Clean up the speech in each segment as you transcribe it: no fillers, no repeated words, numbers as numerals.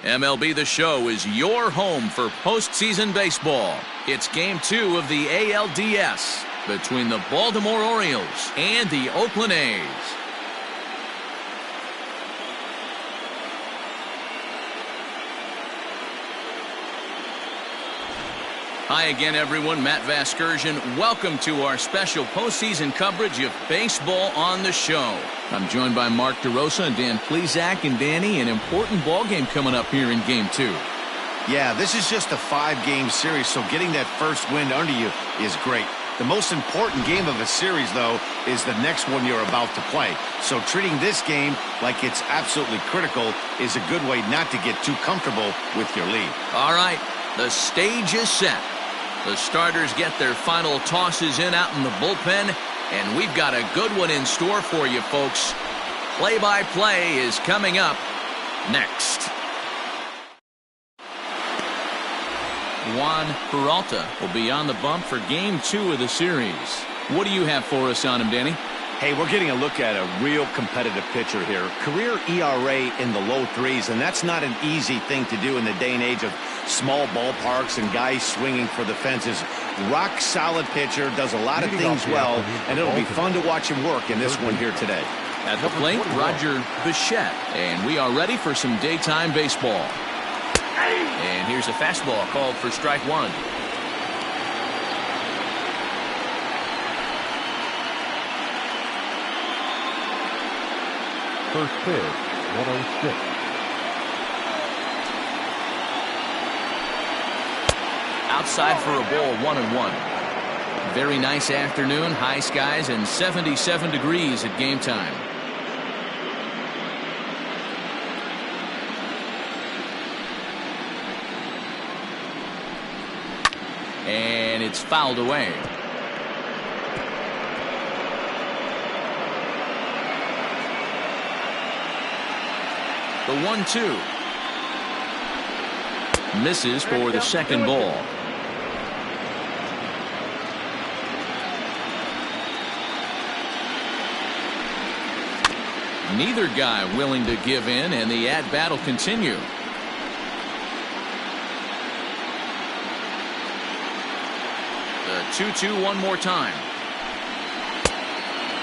MLB The Show is your home for postseason baseball. It's Game 2 of the ALDS between the Baltimore Orioles and the Oakland A's. Hi again, everyone. Matt Vasgersian. Welcome to our special postseason coverage of baseball on the show. I'm joined by Mark DeRosa and Dan Plesac. And Danny, an important ball game coming up here in Game 2. Yeah, this is just a 5-game series, so getting that first win under you is great. The most important game of a series, though, is the next one you're about to play. So treating this game like it's absolutely critical is a good way not to get too comfortable with your lead. All right, the stage is set. The starters get their final tosses in out in the bullpen, and we've got a good one in store for you, folks. Play-by-play is coming up next. Juan Peralta will be on the bump for Game 2 of the series. What do you have for us on him, Danny? Hey, we're getting a look at a real competitive pitcher here. Career ERA in the low 3s, and that's not an easy thing to do in the day and age of small ballparks and guys swinging for the fences. Rock solid pitcher, does a lot of things well, and it'll be fun to watch him work in this one here today. At the plate, Roger Bichette, and we are ready for some daytime baseball. And here's a fastball called for strike one. First pitch, 106. Outside for a ball, 1-1. Very nice afternoon, high skies and 77 degrees at game time. And it's fouled away. The 1-2. Misses for the second ball. Neither guy willing to give in, and the at-bat will continue. The 2-2 one more time.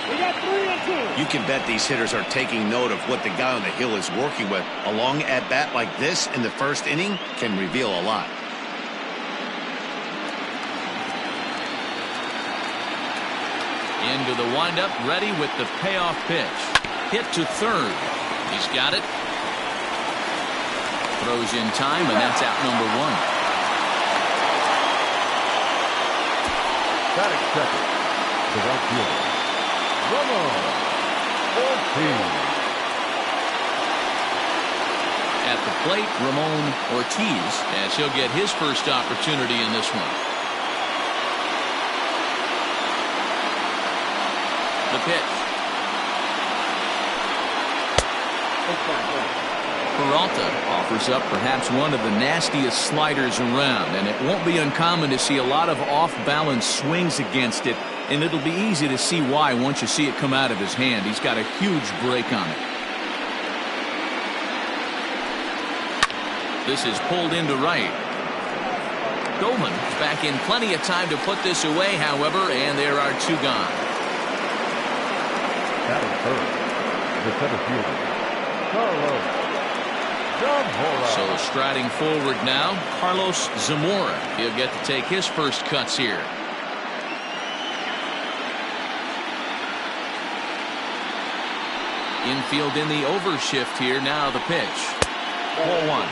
We got 3-2. You can bet these hitters are taking note of what the guy on the hill is working with. A long at-bat like this in the first inning can reveal a lot. Into the windup, ready with the payoff pitch. Hit to third. He's got it. Throws in time, and that's out number one. Batting second, the right fielder, Ramon Ortiz. At the plate, Ramon Ortiz, as he'll get his first opportunity in this one. The pitch. Peralta offers up perhaps one of the nastiest sliders around, and it won't be uncommon to see a lot of off-balance swings against it, and it'll be easy to see why once you see it come out of his hand. He's got a huge break on it. This is pulled into right. Goldman is back in plenty of time to put this away, however, and there are two gone. Batting third, the center fielder, Carlos Zamora. So striding forward now, Carlos Zamora. He'll get to take his first cuts here. Infield in the overshift here. Now the pitch. Ball one.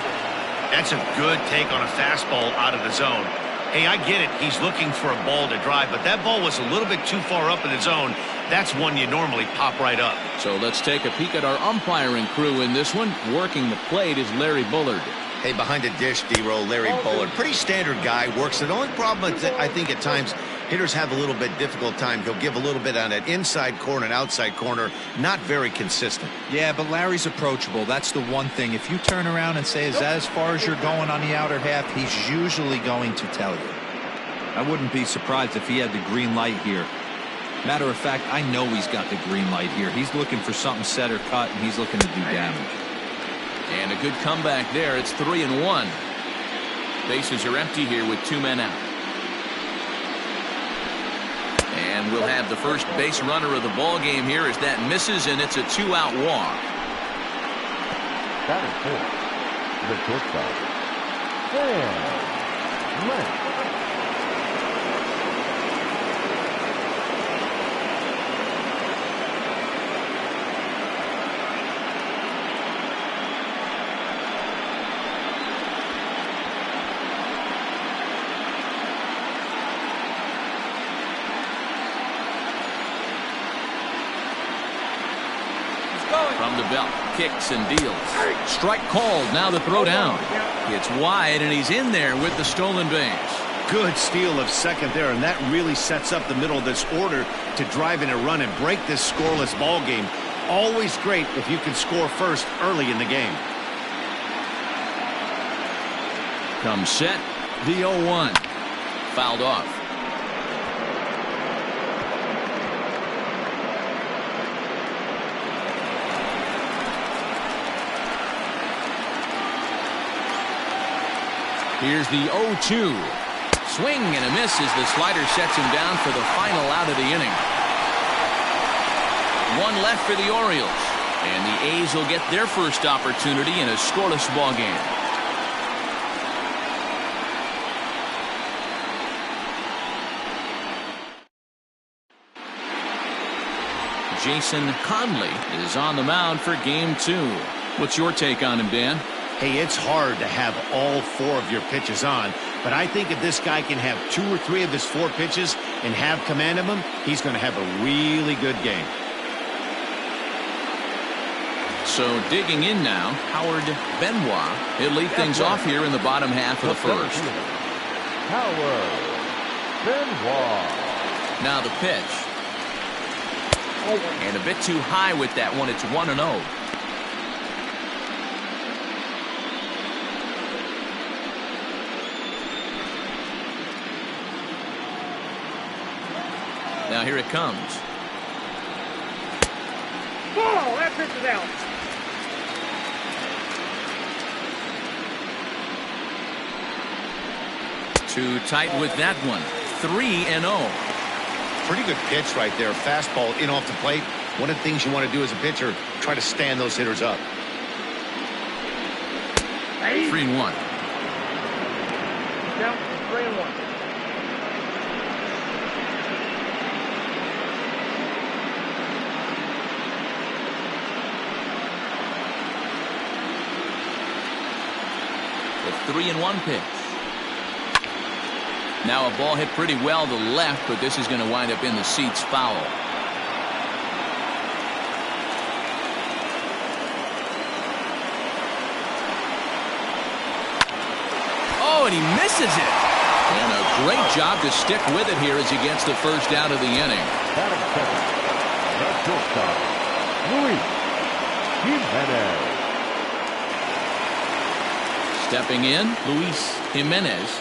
That's a good take on a fastball out of the zone. Hey, I get it. He's looking for a ball to drive, but that ball was a little bit too far up in the zone, that's one you normally pop right up. So let's take a peek at our umpiring crew in this one. Working the plate is Larry Bullard. Hey, behind the dish, D-Roll, Larry Bullard. Pretty standard guy, works it. The only problem is that I think at times hitters have a little bit difficult time. He'll give a little bit on that inside corner and outside corner. Not very consistent. Yeah, but Larry's approachable. That's the one thing. If you turn around and say, is that as far as you're going on the outer half, he's usually going to tell you. I wouldn't be surprised if he had the green light here. Matter of fact, I know he's got the green light here. He's looking for something set or cut, and he's looking to do damage. And a good comeback there. It's 3-1. Bases are empty here with 2 men out. And we'll have the first base runner of the ball game here as that misses, and it's a 2-out walk. That is four. The shortstop. Sam Lynch. From the belt, kicks and deals. Strike called. Now the throw down. It's wide, and he's in there with the stolen base. Good steal of second there, and that really sets up the middle of this order to drive in a run and break this scoreless ball game. Always great if you can score first early in the game. Comes set. The 0-1. Fouled off. Here's the 0-2. Swing and a miss as the slider sets him down for the final out of the inning. One left for the Orioles, and the A's will get their first opportunity in a scoreless ball game. Jason Conley is on the mound for game 2. What's your take on him, Dan? Hey, it's hard to have all 4 of your pitches on, but I think if this guy can have 2 or 3 of his 4 pitches and have command of them, he's going to have a really good game. So digging in now, Howard Benoit. He'll lead things off here in the bottom half of the first. Howard Benoit. Now the pitch. And a bit too high with that one. It's 1-0. Now here it comes. Ball, that pitch is out. Too tight with that one. 3-0. Pretty good pitch right there. Fastball in off the plate. One of the things you want to do as a pitcher, try to stand those hitters up. 3-1. Down 3-1. The 3-1 pitch. Now a ball hit pretty well to left, but this is going to wind up in the seats foul. Oh, and he misses it. And a great job to stick with it here as he gets the first out of the inning. Batting second. The shortstop. Luis Jimenez. Stepping in, Luis Jimenez.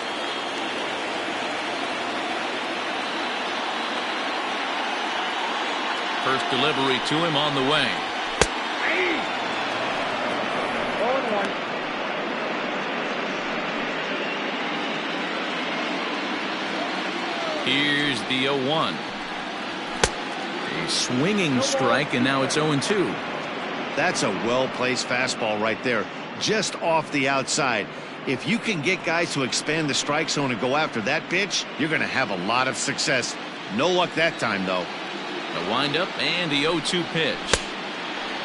First delivery to him on the way. 0-1. Here's the 0-1. A swinging strike, and now it's 0-2. That's a well-placed fastball right there, just off the outside. If you can get guys to expand the strike zone and go after that pitch, you're going to have a lot of success. No luck that time, though. The windup and the 0-2 pitch.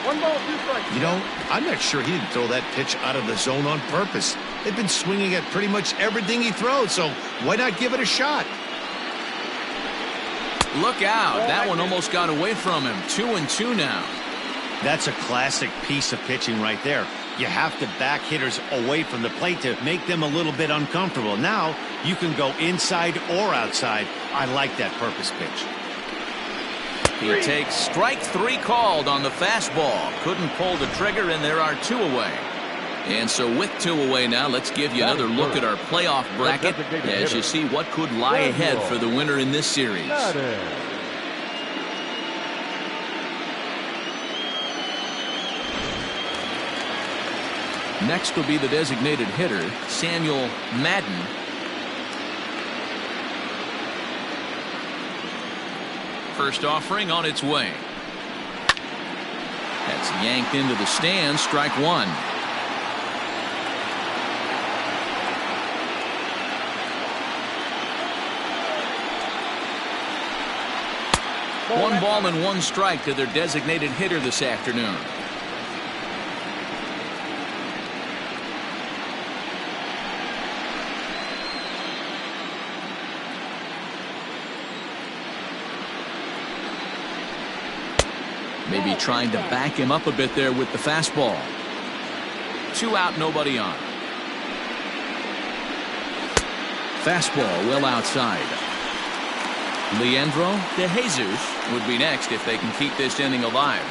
1 ball, 2 strikes. You know, I'm not sure he didn't throw that pitch out of the zone on purpose. They've been swinging at pretty much everything he throws, so why not give it a shot? Look out. That one almost got away from him. 2-2 now. That's a classic piece of pitching right there. You have to back hitters away from the plate to make them a little bit uncomfortable. Now you can go inside or outside. I like that purpose pitch. He takes strike 3 called on the fastball. Couldn't pull the trigger, and there are 2 away. And so with 2 away now, let's give you another look at our playoff bracket as you see what could lie ahead for the winner in this series. Next will be the designated hitter, Samuel Madden. First offering on its way. That's yanked into the stands. Strike 1. One ball and 1 strike to their designated hitter this afternoon. Maybe trying to back him up a bit there with the fastball. 2 out, nobody on. Fastball well outside. Leandro De Jesus would be next if they can keep this inning alive.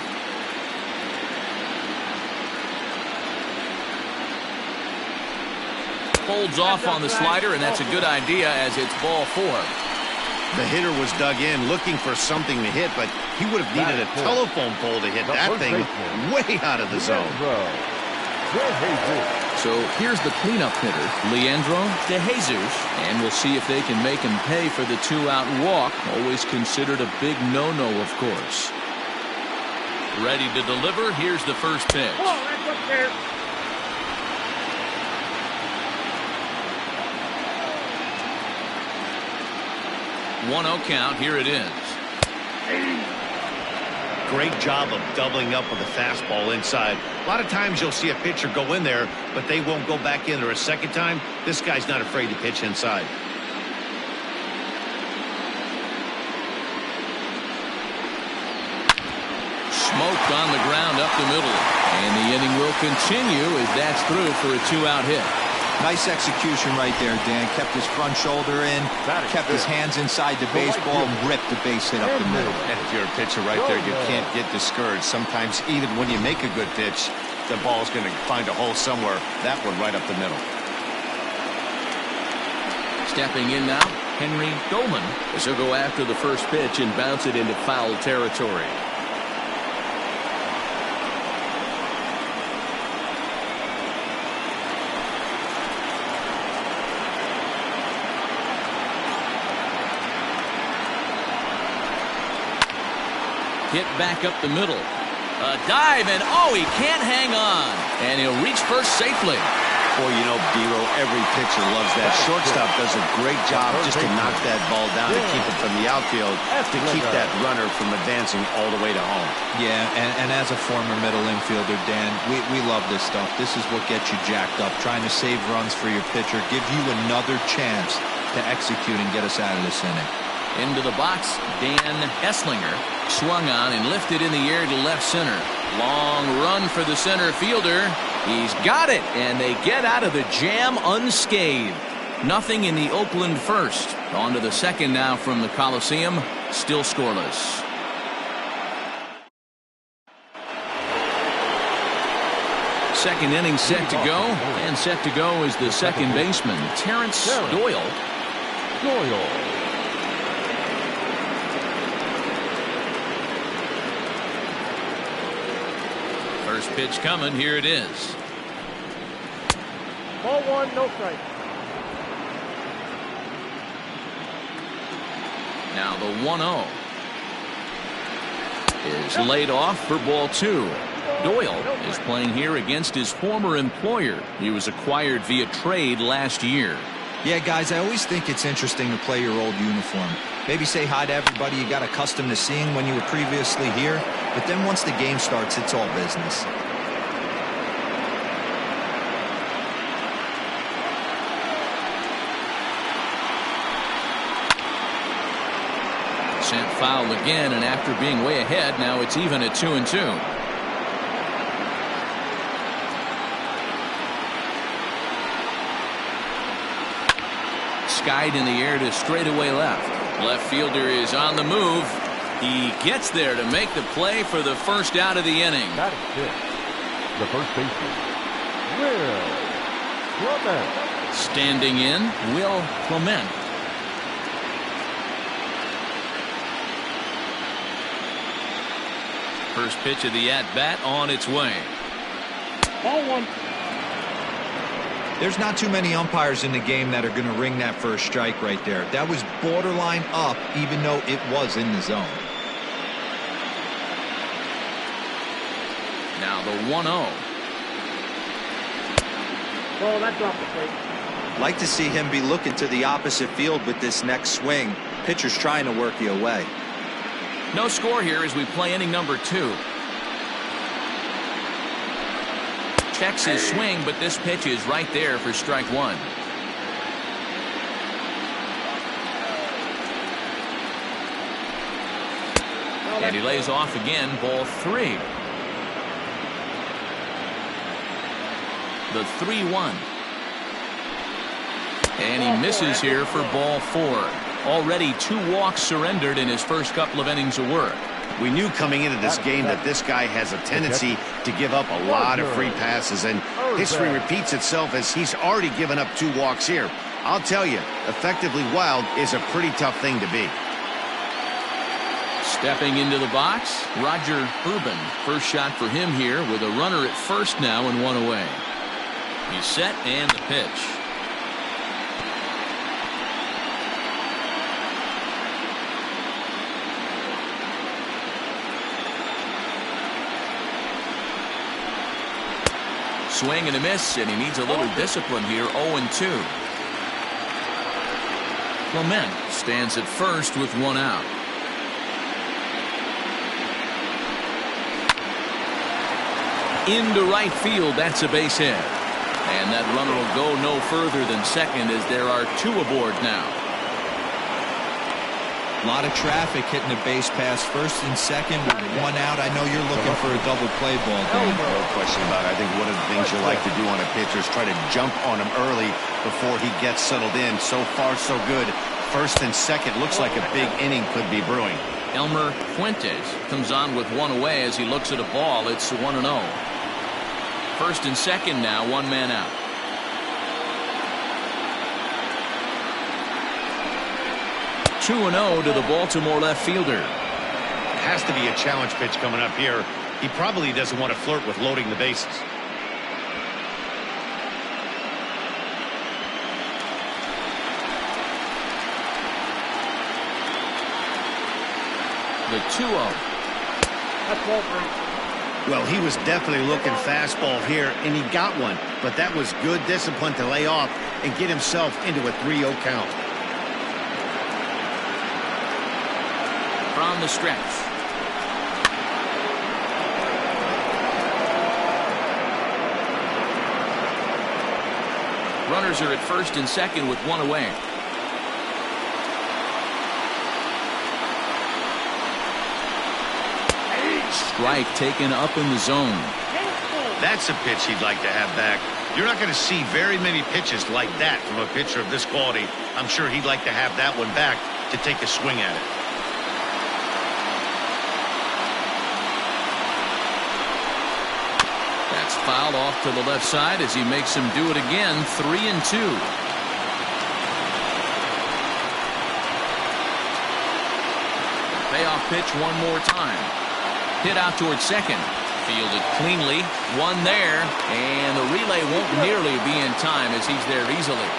Holds off on the slider, and that's a good idea as it's ball 4. The hitter was dug in looking for something to hit, but he would have needed a telephone pole to hit that thing way out of the zone. So here's the cleanup hitter, Leandro De Jesus, and we'll see if they can make him pay for the 2-out walk. Always considered a big no-no, of course. Ready to deliver. Here's the first pitch. Oh, that's up there. One 1-0 count. Here it is. Great job of doubling up with a fastball inside. A lot of times you'll see a pitcher go in there, but they won't go back in there a second time. This guy's not afraid to pitch inside. Smoked on the ground up the middle. And the inning will continue as that's through for a 2-out hit. Nice execution right there, Dan. Kept his front shoulder in, kept his hands inside the baseball, and ripped the base hit up the middle. And if you're a pitcher right there, you can't get discouraged. Sometimes even when you make a good pitch, the ball's going to find a hole somewhere. That one right up the middle. Stepping in now, Henry Dolman, as he'll go after the first pitch and bounce it into foul territory. Hit back up the middle. A dive, and oh, he can't hang on. And he'll reach first safely. Boy, you know, Biro, every pitcher loves that. Shortstop does a great job just to knock that ball down to keep it from the outfield, to keep that runner from advancing all the way to home. Yeah, and as a former middle infielder, Dan, we love this stuff. This is what gets you jacked up, trying to save runs for your pitcher, give you another chance to execute and get us out of this inning. Into the box, Dan Esslinger swung on and lifted in the air to left center. Long run for the center fielder. He's got it, and they get out of the jam unscathed. Nothing in the Oakland first. On to the second now from the Coliseum. Still scoreless. Second inning set to go, and set to go is the second baseman, Terrence Doyle. First pitch coming. Here it is. Ball 1, no strike. Now the 1-0 is laid off for ball 2. Doyle is playing here against his former employer. He was acquired via trade last year. Yeah, guys, I always think it's interesting to play your old uniform. Maybe say hi to everybody you got accustomed to seeing when you were previously here. But then once the game starts, it's all business. Sent foul again, and after being way ahead, now it's even at 2-2. Skied in the air to straightaway left. Left fielder is on the move. He gets there to make the play for the first out of the inning. That is it. The first baseman, Will Clement. Standing in, Will Clement. First pitch of the at-bat on its way. Ball one. There's not too many umpires in the game that are going to ring that first strike right there. That was borderline up, even though it was in the zone. Now the 1-0. Ball, that's off the plate. Like to see him be looking to the opposite field with this next swing. Pitcher's trying to work you away. No score here as we play inning number 2. Checks his swing, but this pitch is right there for strike 1. And he lays off again, ball 3. The 3-1. And he misses here for ball 4. Already 2 walks surrendered in his first couple of innings of work. We knew coming into this game that this guy has a tendency to give up a lot of free passes, and history repeats itself as he's already given up 2 walks here. I'll tell you, effectively wild is a pretty tough thing to be. Stepping into the box, Roger Urban. First shot for him here with a runner at first now and 1 away. He's set and the pitch. Swing and a miss, and he needs a little discipline here. 0-2. Clement stands at first with 1 out. Into right field, that's a base hit. And that runner will go no further than second as there are 2 aboard now. A lot of traffic hitting the base pass first and second with 1 out. I know you're looking for a double play ball, Dan. No question about it. I think one of the things you like to do on a pitcher is try to jump on him early before he gets settled in. So far, so good. First and second looks like a big inning could be brewing. Elmer Fuentes comes on with 1 away as he looks at a ball. It's 1-0. First and second now, 1 man out. Two 2-0 to the Baltimore left fielder. Has to be a challenge pitch coming up here. He probably doesn't want to flirt with loading the bases. The 2-0. That's ball 3. Well, he was definitely looking fastball here, and he got one. But that was good discipline to lay off and get himself into a 3-0 count. From the stretch. Runners are at first and second with 1 away. Strike taken up in the zone. That's a pitch he'd like to have back. You're not going to see very many pitches like that from a pitcher of this quality. I'm sure he'd like to have that one back to take a swing at it. That's fouled off to the left side as he makes him do it again. 3-2. Payoff pitch one more time. Hit out towards second. Fielded cleanly. One there. And the relay won't nearly be in time as he's there easily.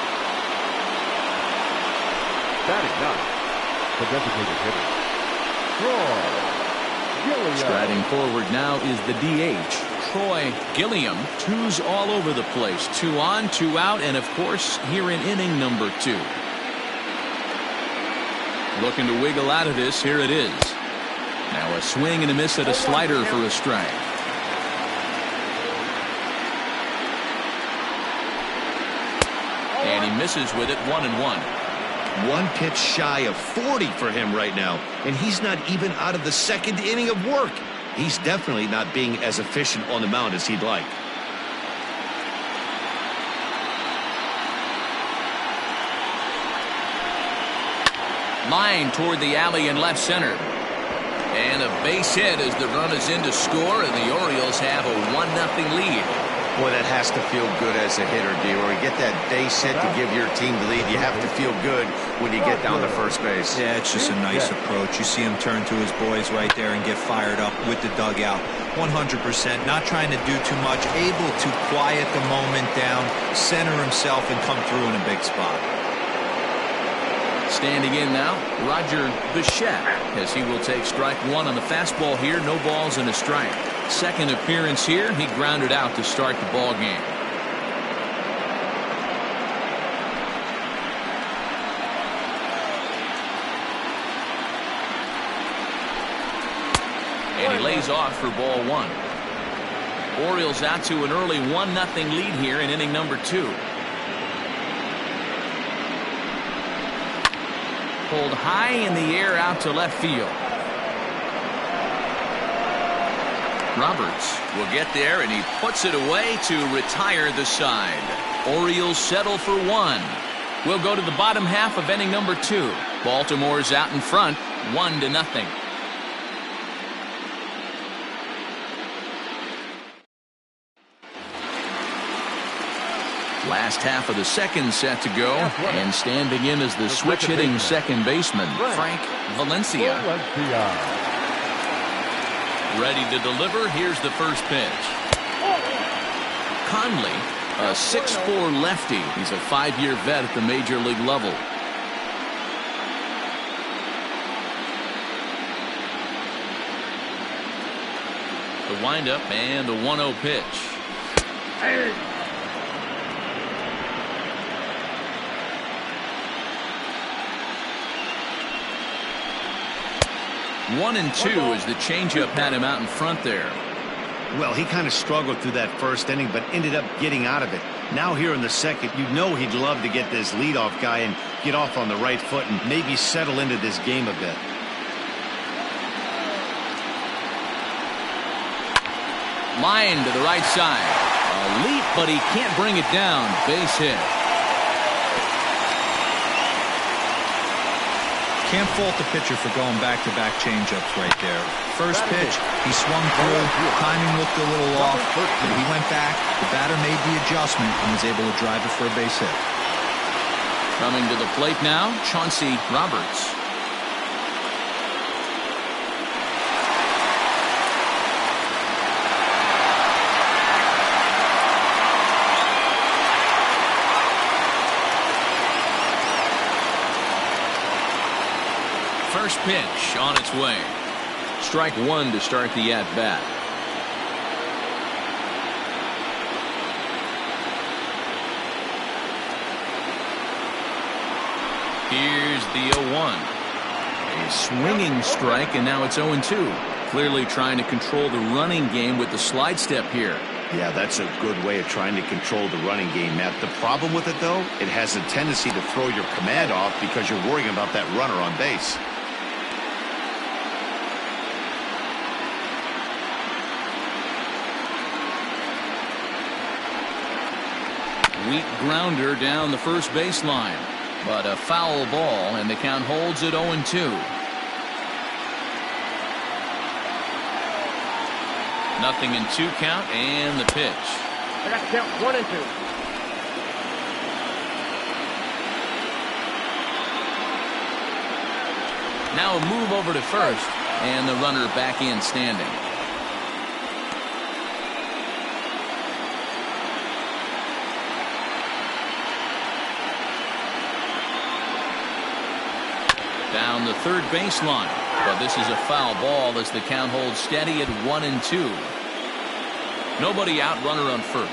Batting ninth, the designated hitter, Troy Gilliam. Striding forward now is the DH, Troy Gilliam. 2's all over the place. 2 on, 2 out, and of course here in inning number 2. Looking to wiggle out of this. Here it is. Now a swing and a miss at a slider for a strike. And he misses with it. 1-1. One pitch shy of 40 for him right now, and he's not even out of the second inning of work. He's definitely not being as efficient on the mound as he'd like. Line toward the alley in left center. And a base hit as the run is in to score, and the Orioles have a 1-0 lead. Boy, that has to feel good as a hitter, D-Roy. Get that base hit to give your team the lead. You have to feel good when you get down to first base. Yeah, it's just a nice approach. You see him turn to his boys right there and get fired up with the dugout. 100%, not trying to do too much, able to quiet the moment down, center himself, and come through in a big spot. Standing in now, Roger Bichette, as he will take strike one on the fastball here. No balls and a strike. Second appearance here, he grounded out to start the ball game. And he lays off for ball one. Orioles out to an early 1-0 lead here in inning number 2. Pulled high in the air out to left field. Roberts will get there, and he puts it away to retire the side. Orioles settle for 1. We'll go to the bottom half of inning number 2. Baltimore's out in front, 1-0. Last half of the second set to go, and standing in is the switch-hitting second baseman, Frank Valencia. Ready to deliver. Here's the first pitch. Conley, a 6'4" lefty. He's a 5-year vet at the major league level. The windup and the 1-0 pitch. 1-2 as the changeup had him out in front there. Well, he kind of struggled through that first inning, but ended up getting out of it. Now here in the second, you know he'd love to get this leadoff guy and get off on the right foot and maybe settle into this game a bit. Line to the right side. A leap, but he can't bring it down. Base hit. Can't fault the pitcher for going back-to-back changeups right there. First pitch, he swung through. Timing looked a little off, but he went back. The batter made the adjustment and was able to drive it for a base hit. Coming to the plate now, Chauncey Roberts. First pitch on its way. Strike one to start the at-bat. Here's the 0-1. A swinging strike, and now it's 0-2. Clearly trying to control the running game with the slide step here. Yeah, that's a good way of trying to control the running game, Matt. The problem with it, though, it has a tendency to throw your command off because you're worrying about that runner on base. Weak grounder down the first baseline, but a foul ball, and the count holds at 0-2. Nothing in 2 count, and the pitch. I got to count 1 and 2. Now a move over to first, and the runner back in standing. Down the third baseline, but this is a foul ball as the count holds steady at 1-2. Nobody out, runner on first.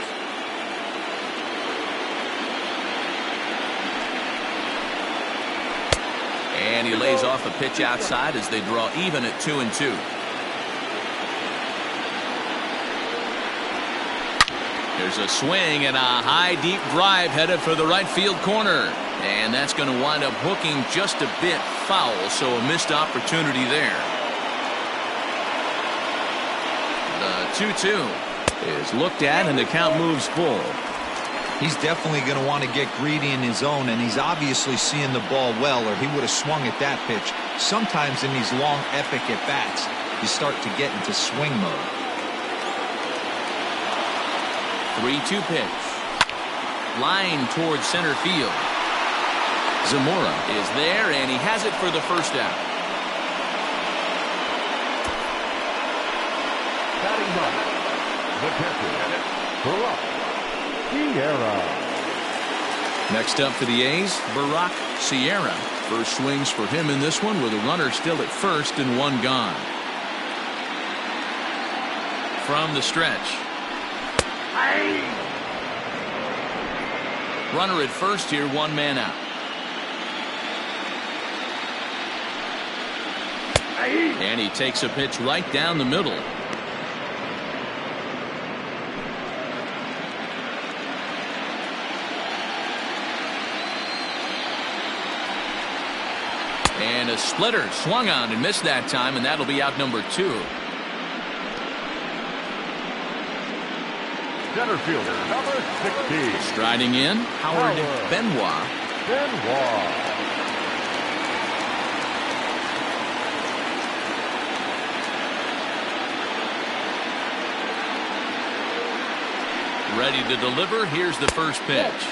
And he lays off a pitch outside as they draw even at 2-2. There's a swing and a high deep drive headed for the right field corner. And that's going to wind up hooking just a bit foul, so a missed opportunity there. The 2-2 is looked at and the count moves full. He's definitely going to want to get greedy in his zone, and he's obviously seeing the ball well, or he would have swung at that pitch. Sometimes in these long epic at-bats, you start to get into swing mode. 3-2 pitch. Line towards center field. Zamora is there, and he has it for the first out. Batting ninth, the catcher, Barack Sierra. Next up for the A's, Barack Sierra. First swings for him in this one with a runner still at first and one gone. From the stretch. Runner at first here, one man out. And he takes a pitch right down the middle. And a splitter swung on and missed that time, and that'll be out number 2. Center fielder, number 16. Striding in, Howard Benoit. Ready to deliver. Here's the first pitch.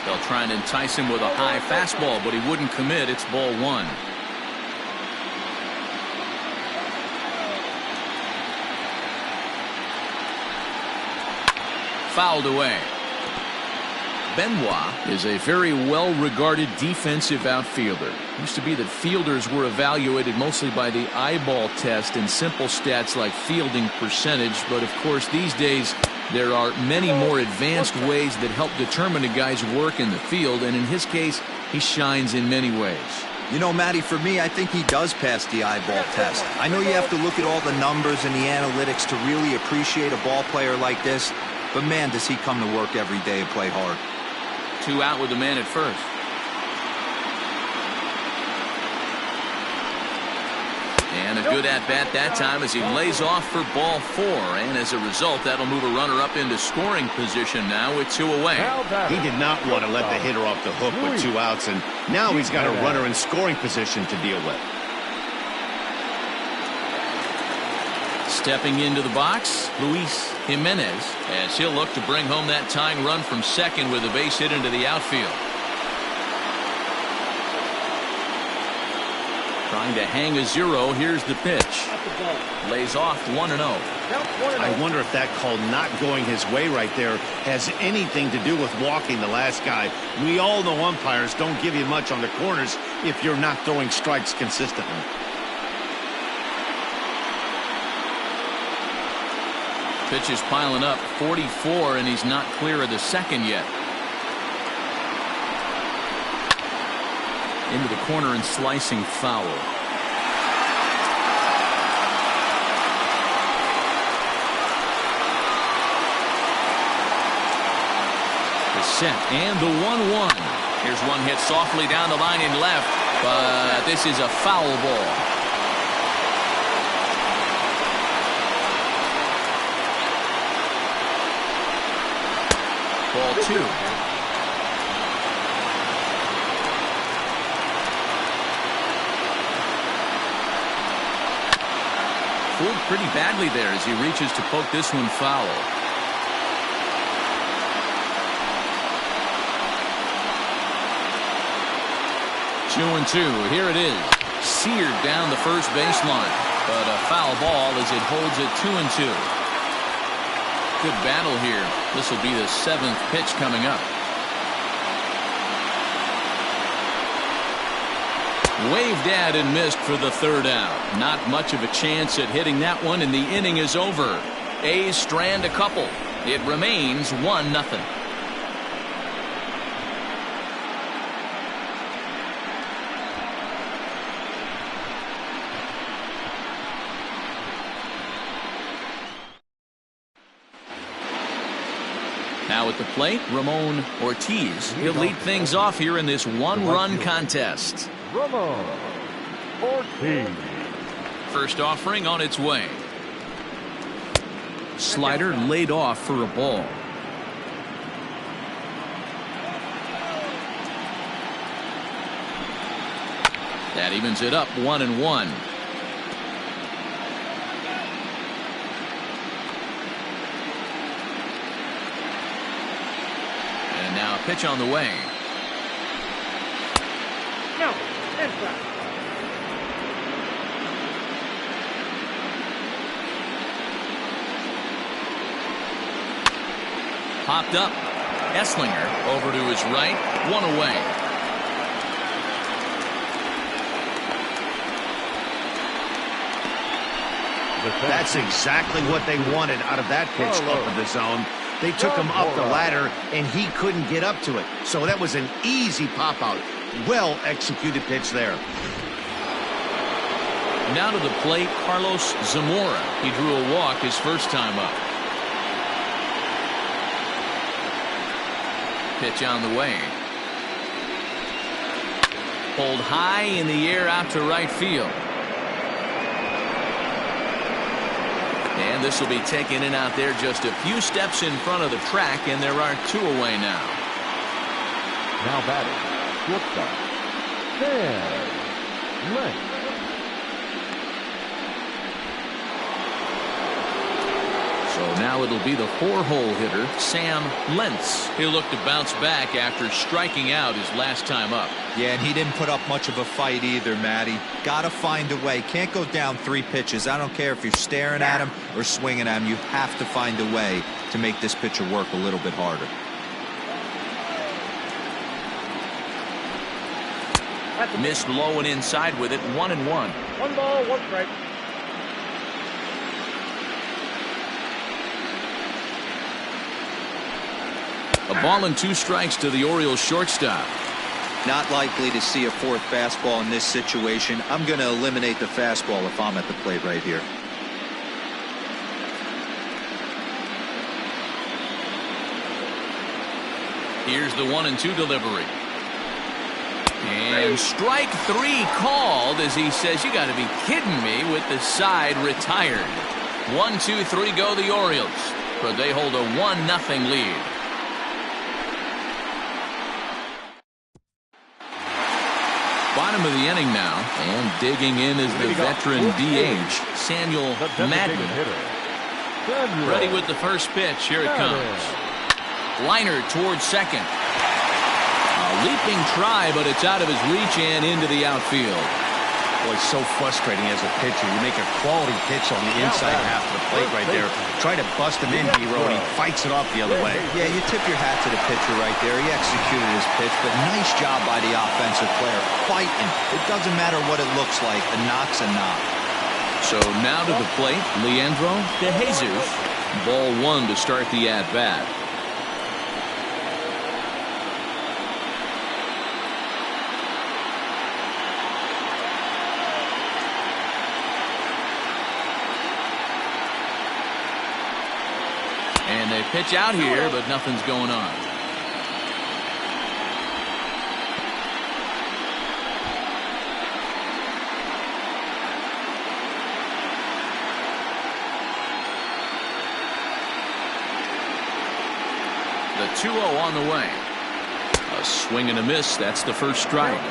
They'll try and entice him with a high fastball, but he wouldn't commit. It's ball 1. Fouled away. Benoit is a very well-regarded defensive outfielder. Used to be that fielders were evaluated mostly by the eyeball test and simple stats like fielding percentage, but of course these days there are many more advanced ways that help determine a guy's work in the field, and in his case he shines in many ways. You know, Matty, for me, I think he does pass the eyeball test. I know you have to look at all the numbers and the analytics to really appreciate a ball player like this, but man, does he come to work every day and play hard. 2 out with the man at first. And a good at-bat that time as he lays off for ball 4. And as a result, that'll move a runner up into scoring position now with 2 away. He did not want to let the hitter off the hook with 2 outs, and now he's got a runner in scoring position to deal with. Stepping into the box, Luis Jimenez, as he'll look to bring home that tying run from second with a base hit into the outfield. Trying to hang a 0. Here's the pitch. Lays off 1-0. I wonder if that call not going his way right there has anything to do with walking the last guy. We all know umpires don't give you much on the corners if you're not throwing strikes consistently. Pitch is piling up, 44, and he's not clear of the second yet. Into the corner and slicing foul. The set and the 1-1. Here's one hit softly down the line in left, but this is a foul ball. Ball 2. Fooled pretty badly there as he reaches to poke this one foul. Two and two. Here it is. Seared down the first baseline, but a foul ball as it holds it 2-2. Good battle here. This will be the 7th pitch coming up. Waved at and missed for the 3rd out. Not much of a chance at hitting that one, and the inning is over. A's strand a couple. It remains 1-0. Now at the plate, Ramon Ortiz. He'll lead things off here in this one-run contest. Ramon Ortiz. First offering on its way. Slider laid off for a ball. That evens it up 1-1. And now a pitch on the way. No, inside. Popped up. Esslinger over to his right. One away. That's exactly what they wanted out of that pitch up in the zone. They took him up the ladder, and he couldn't get up to it. So that was an easy pop-out. Well-executed pitch there. Now to the plate, Carlos Zamora. He drew a walk his first time up. Pitch on the way. Pulled high in the air out to right field. And this will be taken in out there just a few steps in front of the track, and there are two away now. Now batting, shortstop, Sam Lentz. So now it'll be the four-hole hitter, Sam Lentz. He'll look to bounce back after striking out his last time up. Yeah, and he didn't put up much of a fight either, Matty. Got to find a way. Can't go down 3 pitches. I don't care if you're staring at him or swinging at him. You have to find a way to make this pitcher work a little bit harder. Missed low and inside with it, 1-1. 1 ball, 1 strike. A ball and 2 strikes to the Orioles shortstop. Not likely to see a 4th fastball in this situation. I'm going to eliminate the fastball if I'm at the plate right here. Here's the 1-2 delivery. And strike 3 called as he says, you got to be kidding me, with the side retired. 1-2-3 go the Orioles, but they hold a 1-0 lead. Bottom of the inning now, and digging in is the veteran DH, Samuel Madden. Ready with the first pitch. Here it comes. Liner towards second. A leaping try, but it's out of his reach and into the outfield. Boy, so frustrating as a pitcher. You make a quality pitch on the inside half of the plate right there. Try to bust him in, D-Row, and he fights it off the other way. Yeah, you tip your hat to the pitcher right there. He executed his pitch, but nice job by the offensive player. Fighting. It doesn't matter what it looks like. A knock's a knock. So now to the plate, Leandro De Jesus. Ball 1 to start the at-bat. And they pitch out here, but nothing's going on. The 2-0 on the way. A swing and a miss. That's the first strike.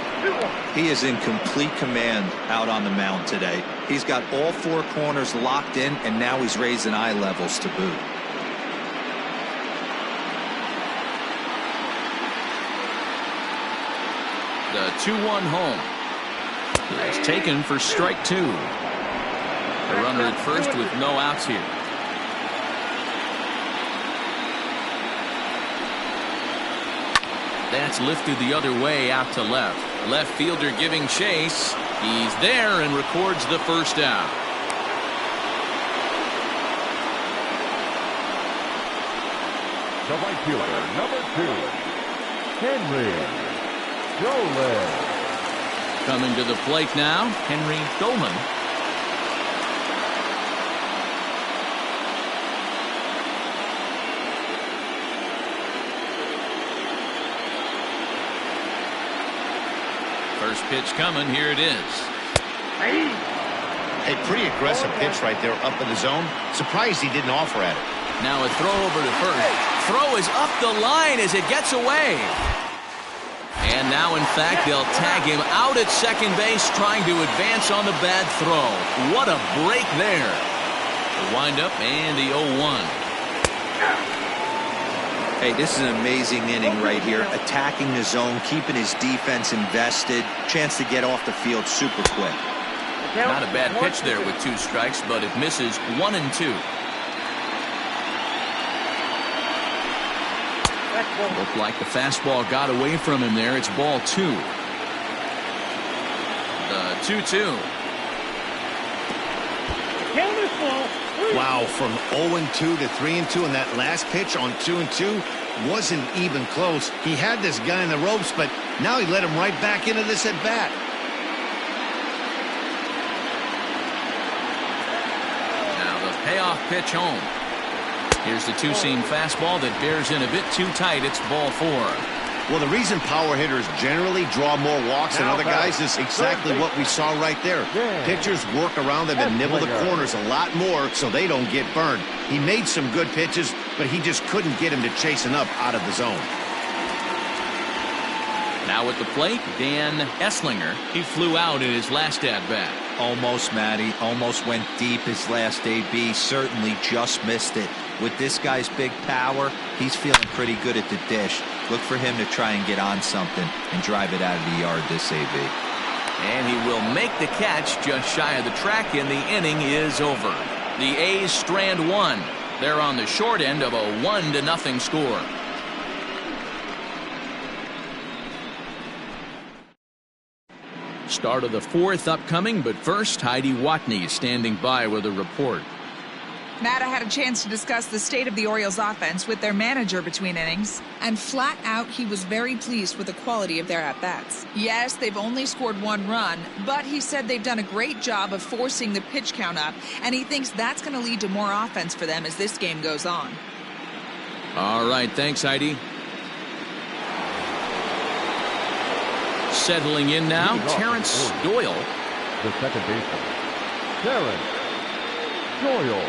He is in complete command out on the mound today. He's got all 4 corners locked in, and now he's raising eye levels to boot. The 2-1 home. It's taken for strike 2. A runner at first with no outs here. That's lifted the other way out to left. Left fielder giving chase. He's there and records the first out. The right fielder, number 2, Henry Dolan. Coming to the plate now, Henry Dolan. First pitch coming. Here it is. A pretty aggressive pitch right there up in the zone. Surprised he didn't offer at it. Now a throw over to first. Throw is up the line as it gets away. And now, in fact, they'll tag him out at second base, trying to advance on the bad throw. What a break there. The windup and the 0-1. Hey, this is an amazing inning right here. Attacking the zone, keeping his defense invested. Chance to get off the field super quick. Not a bad pitch there with 2 strikes, but it misses 1-2. Looked like the fastball got away from him there. It's ball 2. The 2-2. Wow, from 0-2 to 3-2, and that last pitch on 2-2 wasn't even close. He had this guy in the ropes, but now he let him right back into this at bat. Now the payoff pitch home. Here's the 2-seam fastball that bears in a bit too tight. It's ball 4. Well, the reason power hitters generally draw more walks than other guys is exactly what we saw right there. Pitchers work around them and nibble the corners a lot more so they don't get burned. He made some good pitches, but he just couldn't get him to chasing up out of the zone. Now at the plate, Dan Esslinger. He flew out in his last at-bat. Almost, Matty. Almost went deep his last AB. Certainly just missed it. With this guy's big power, he's feeling pretty good at the dish. Look for him to try and get on something and drive it out of the yard this AB. And he will make the catch just shy of the track, and the inning is over. The A's strand 1. They're on the short end of a 1-0 score. Start of the 4th upcoming, but first, Heidi Watney is standing by with a report. Matt, I had a chance to discuss the state of the Orioles offense with their manager between innings, and flat out he was very pleased with the quality of their at-bats. Yes, they've only scored 1 run, but he said they've done a great job of forcing the pitch count up, and he thinks that's going to lead to more offense for them as this game goes on. All right, thanks, Heidi. Settling in now, Terrence Doyle. The second baseman, Terrence Doyle.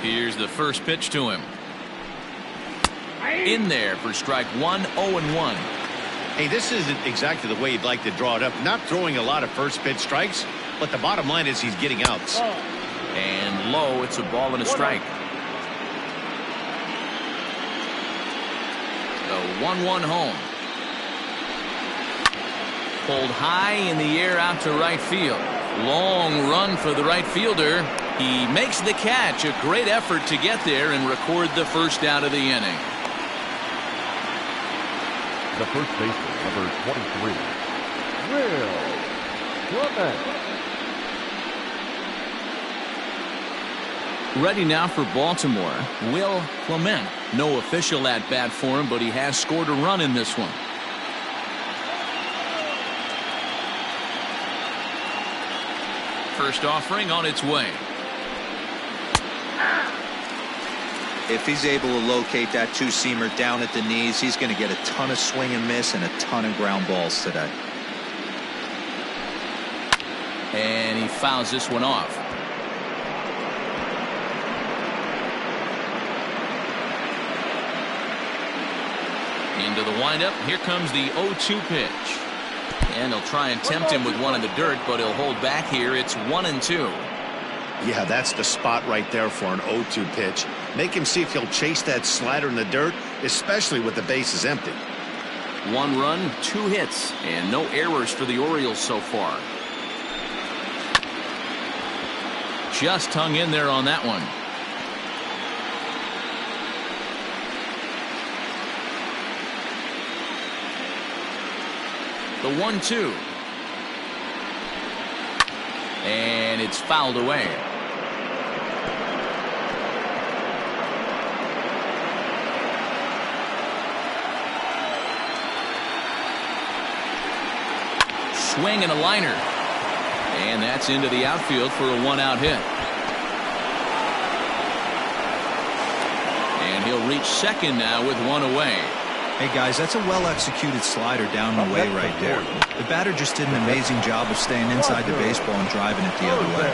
Here's the first pitch to him. In there for strike 1, 0-1. Hey, this isn't exactly the way you'd like to draw it up. Not throwing a lot of first pitch strikes, but the bottom line is he's getting outs. And low, it's a ball and a strike. The 1-1 home. Pulled high in the air out to right field. Long run for the right fielder. He makes the catch. A great effort to get there and record the first out of the inning. The first baseman, number 23, Will Clement. Ready now for Baltimore, Will Clement. No official at-bat for him, but he has scored a run in this one. First offering on its way. If he's able to locate that 2-seamer down at the knees, he's going to get a ton of swing and miss and a ton of ground balls today. And he fouls this one off. Into the windup. Here comes the 0-2 pitch. And he'll try and tempt him with one in the dirt, but he'll hold back here. It's 1-2. Yeah, that's the spot right there for an 0-2 pitch. Make him see if he'll chase that slider in the dirt, especially with the bases empty. 1 run, 2 hits, and no errors for the Orioles so far. Just hung in there on that one. The 1-2. And it's fouled away. Swing and a liner. And that's into the outfield for a 1-out hit. And he'll reach second now with one away. Hey guys, that's a well-executed slider down and away right there. The batter just did an amazing job of staying inside the baseball and driving it the other way.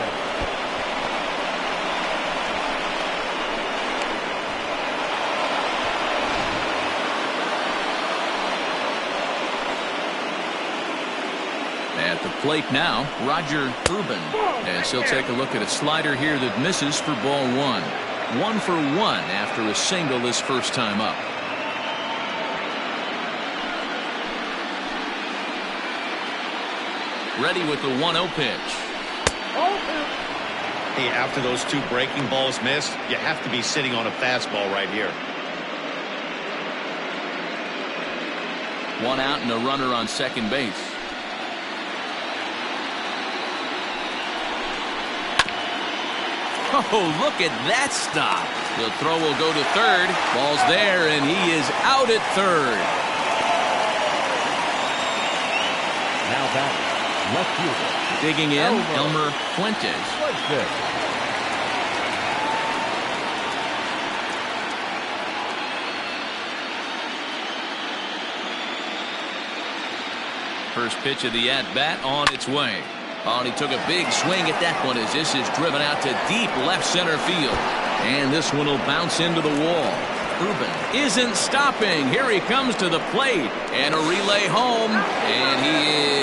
At the plate now, Roger Urban, as he'll take a look at a slider here that misses for ball one. 1 for 1 after a single his first time up. Ready with the 1-0 pitch. Hey, after those 2 breaking balls missed, you have to be sitting on a fastball right here. 1 out and a runner on second base. Oh, look at that stop. The throw will go to third. Ball's there, and he is out at third. Now back, left fielder. Digging in, Elmer Fuentes. First pitch of the at-bat on its way. Oh, and he took a big swing at that one as this is driven out to deep left center field. And this one will bounce into the wall. Urban isn't stopping. Here he comes to the plate. And a relay home. And he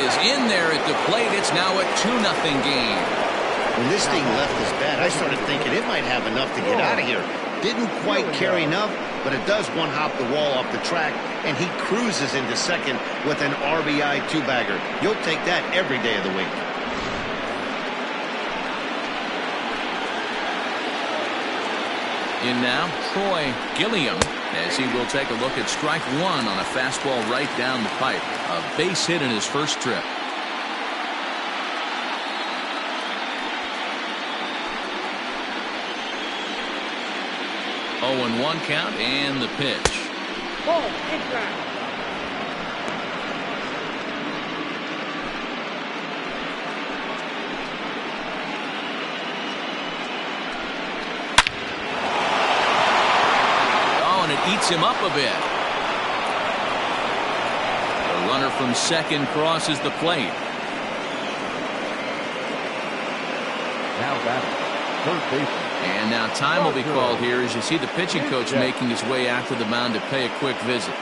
is in there at the plate. It's now a 2-0 game. When this thing left his bat, I started thinking it might have enough to get out of here. Didn't quite carry enough, but it does one-hop the wall off the track, and he cruises into second with an RBI 2-bagger. You'll take that every day of the week. In now, Troy Gilliam, as he will take a look at strike 1 on a fastball right down the pipe. A base hit in his first trip. Oh, and 1 count and the pitch. Ball, inside. Eats him up a bit. The runner from second crosses the plate. Now batting, third baseman. And now time will be called here as you see the pitching coach making his way out to the mound to pay a quick visit.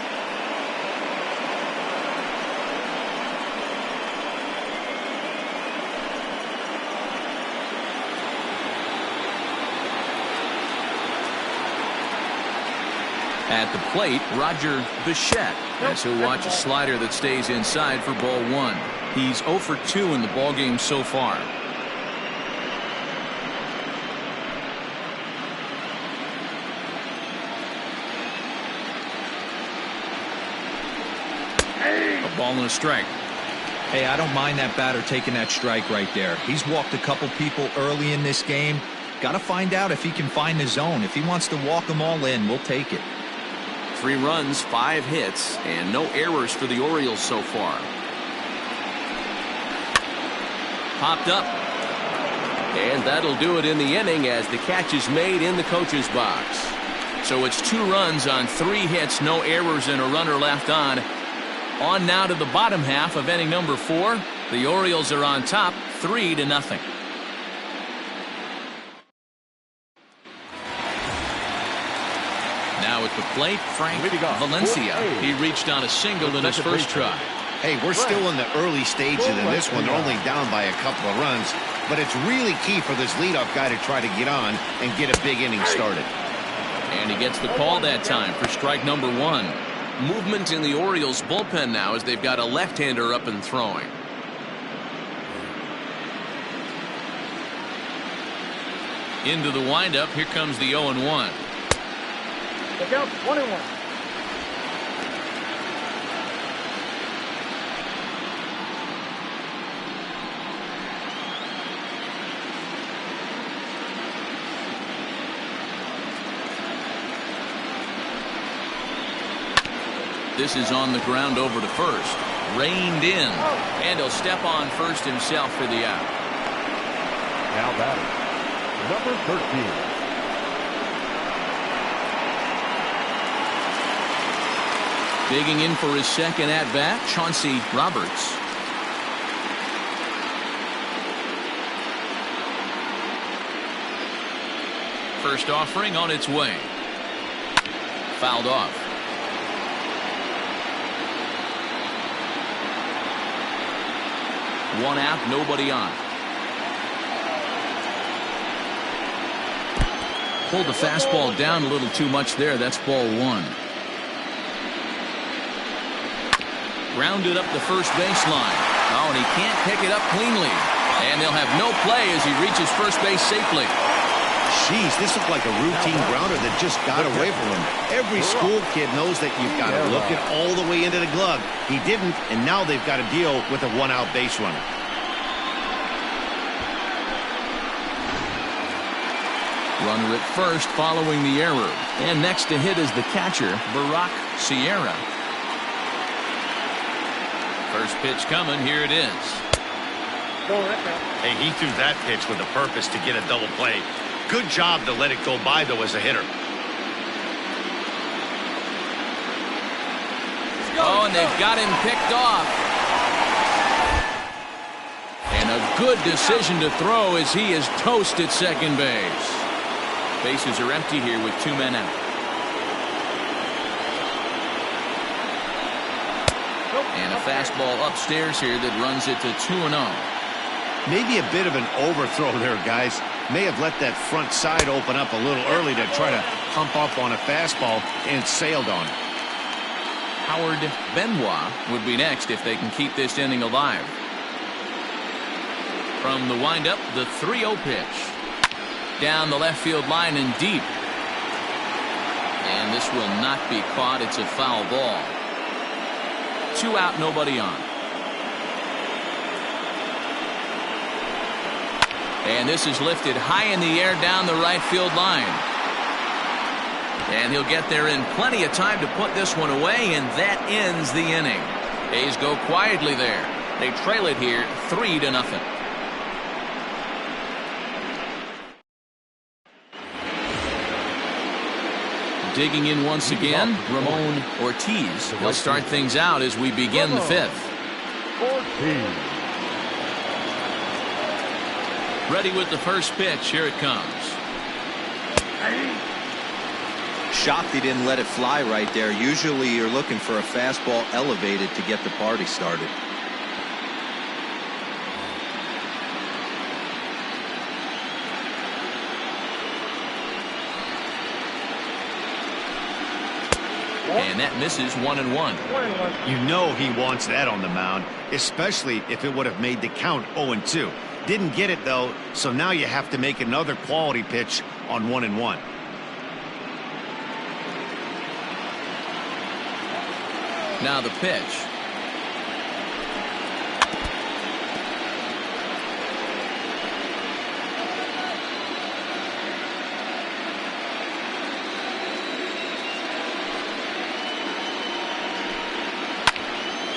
At the plate, Roger Bichette, as he'll watch a slider that stays inside for ball 1. He's 0 for 2 in the ballgame so far. A ball and a strike. Hey, I don't mind that batter taking that strike right there. He's walked a couple people early in this game. Got to find out if he can find the zone. If he wants to walk them all in, we'll take it. 3 runs, 5 hits, and no errors for the Orioles so far. Popped up. And that'll do it in the inning as the catch is made in the coach's box. So it's 2 runs on 3 hits, no errors, and a runner left on. On now to the bottom half of inning number 4. The Orioles are on top, 3-0. Now at the plate, Frank Valencia. He reached on a single in his first try. Hey, we're still in the early stages in this one. They're only down by a couple of runs, but it's really key for this leadoff guy to try to get on and get a big inning started. And he gets the call that time for strike number 1. Movement in the Orioles bullpen now as they've got a left-hander up and throwing. Into the windup, here comes the 0-1. The count 1-1. This is on the ground over to first. Reined in. And he'll step on first himself for the out. Now batting, number 13. Digging in for his second at-bat, Chauncey Roberts. First offering on its way. Fouled off. One out, nobody on. Pulled the fastball down a little too much there. That's ball one. Grounded up the first baseline. Oh, and he can't pick it up cleanly. And they'll have no play as he reaches first base safely. Jeez, this looked like a routine grounder that just got away from him. Every school kid knows that you've got to look it all the way into the glove. He didn't, and now they've got to deal with a one-out base runner. Runner at first following the error. And next to hit is the catcher, Barack Sierra. First pitch coming. Here it is. Hey, he threw that pitch with a purpose to get a double play. Good job to let it go by, though, as a hitter. Oh, and they've got him picked off. And a good decision to throw as he is toast at second base. Bases are empty here with 2 men out. And a fastball upstairs here that runs it to 2-0. Maybe a bit of an overthrow there, guys. May have let that front side open up a little early to try to hump up on a fastball and sailed on. Howard Benoit would be next if they can keep this inning alive. From the windup, the 3-0 pitch. Down the left field line and deep. And this will not be caught. It's a foul ball. 2 out, nobody on. And this is lifted high in the air down the right field line. And he'll get there in plenty of time to put this one away, and that ends the inning. A's go quietly there. They trail it here 3-0. Digging in once again, Ramon Ortiz. He'll start things out as we begin the 5th. Ready with the first pitch. Here it comes. Shocked he didn't let it fly right there. Usually you're looking for a fastball elevated to get the party started. And that misses 1-1. You know he wants that on the mound, especially if it would have made the count 0-2. Didn't get it, though, so now you have to make another quality pitch on 1-1. Now the pitch.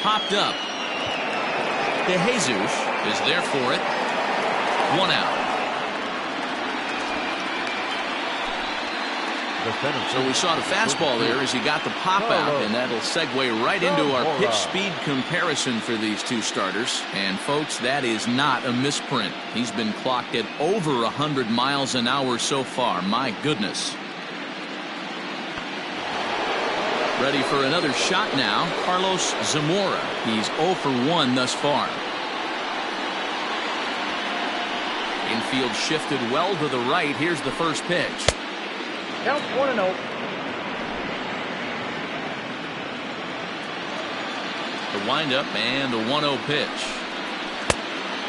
Popped up. De Jesus is there for it. 1 out. So we saw the fastball there as he got the pop out, and that'll segue right into our pitch speed comparison for these two starters. And folks, that is not a misprint. He's been clocked at over 100 miles an hour so far. My goodness. Ready for another shot now, Carlos Zamora. He's 0 for 1 thus far. Infield shifted well to the right. Here's the first pitch. Count 1-0. The windup and a 1-0 pitch.